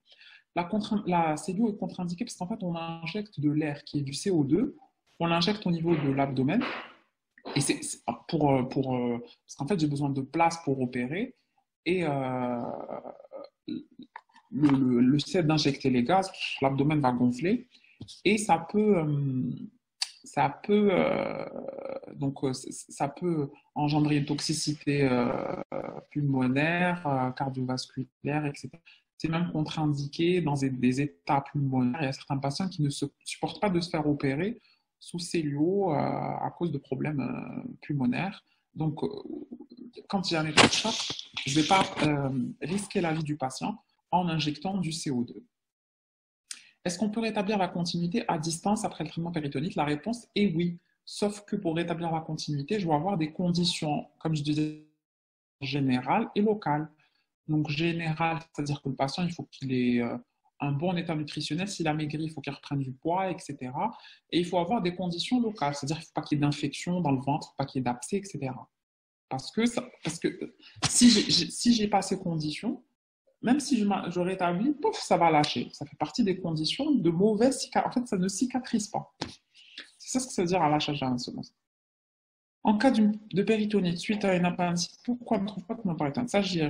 S1: La cellule est contre-indiquée parce qu'en fait, on injecte de l'air qui est du CO2, on l'injecte au niveau de l'abdomen, et c'est parce qu'en fait, j'ai besoin de place pour opérer, et le fait d'injecter les gaz, l'abdomen va gonfler, et ça peut ça peut, ça peut engendrer une toxicité pulmonaire, cardiovasculaire, etc. C'est même contre-indiqué dans des états pulmonaires. Il y a certains patients qui ne supportent pas de se faire opérer sous cellulose à cause de problèmes pulmonaires. Donc, quand il y a un état de choc, je ne vais pas risquer la vie du patient en injectant du CO2. Est-ce qu'on peut rétablir la continuité à distance après le traitement péritonique? La réponse est oui. Sauf que pour rétablir la continuité, je dois avoir des conditions, comme je disais, générales et locales. Donc, général, c'est-à-dire que le patient, il faut qu'il ait un bon état nutritionnel. S'il a maigri, il faut qu'il reprenne du poids, etc. Et il faut avoir des conditions locales, c'est-à-dire qu'il ne faut pas qu'il y ait d'infection dans le ventre, pas qu'il y ait d'abcès, etc. Parce que si j'ai pas ces conditions, même si je rétablis, pouf, ça va lâcher. Ça fait partie des conditions de mauvaise cicatrisation. En fait, ça ne cicatrise pas. C'est ça ce que ça veut dire à lâchage de la semence. En cas de péritonite suite à une appendicite, pourquoi on ne trouve pas de péritonite? Ça, j'y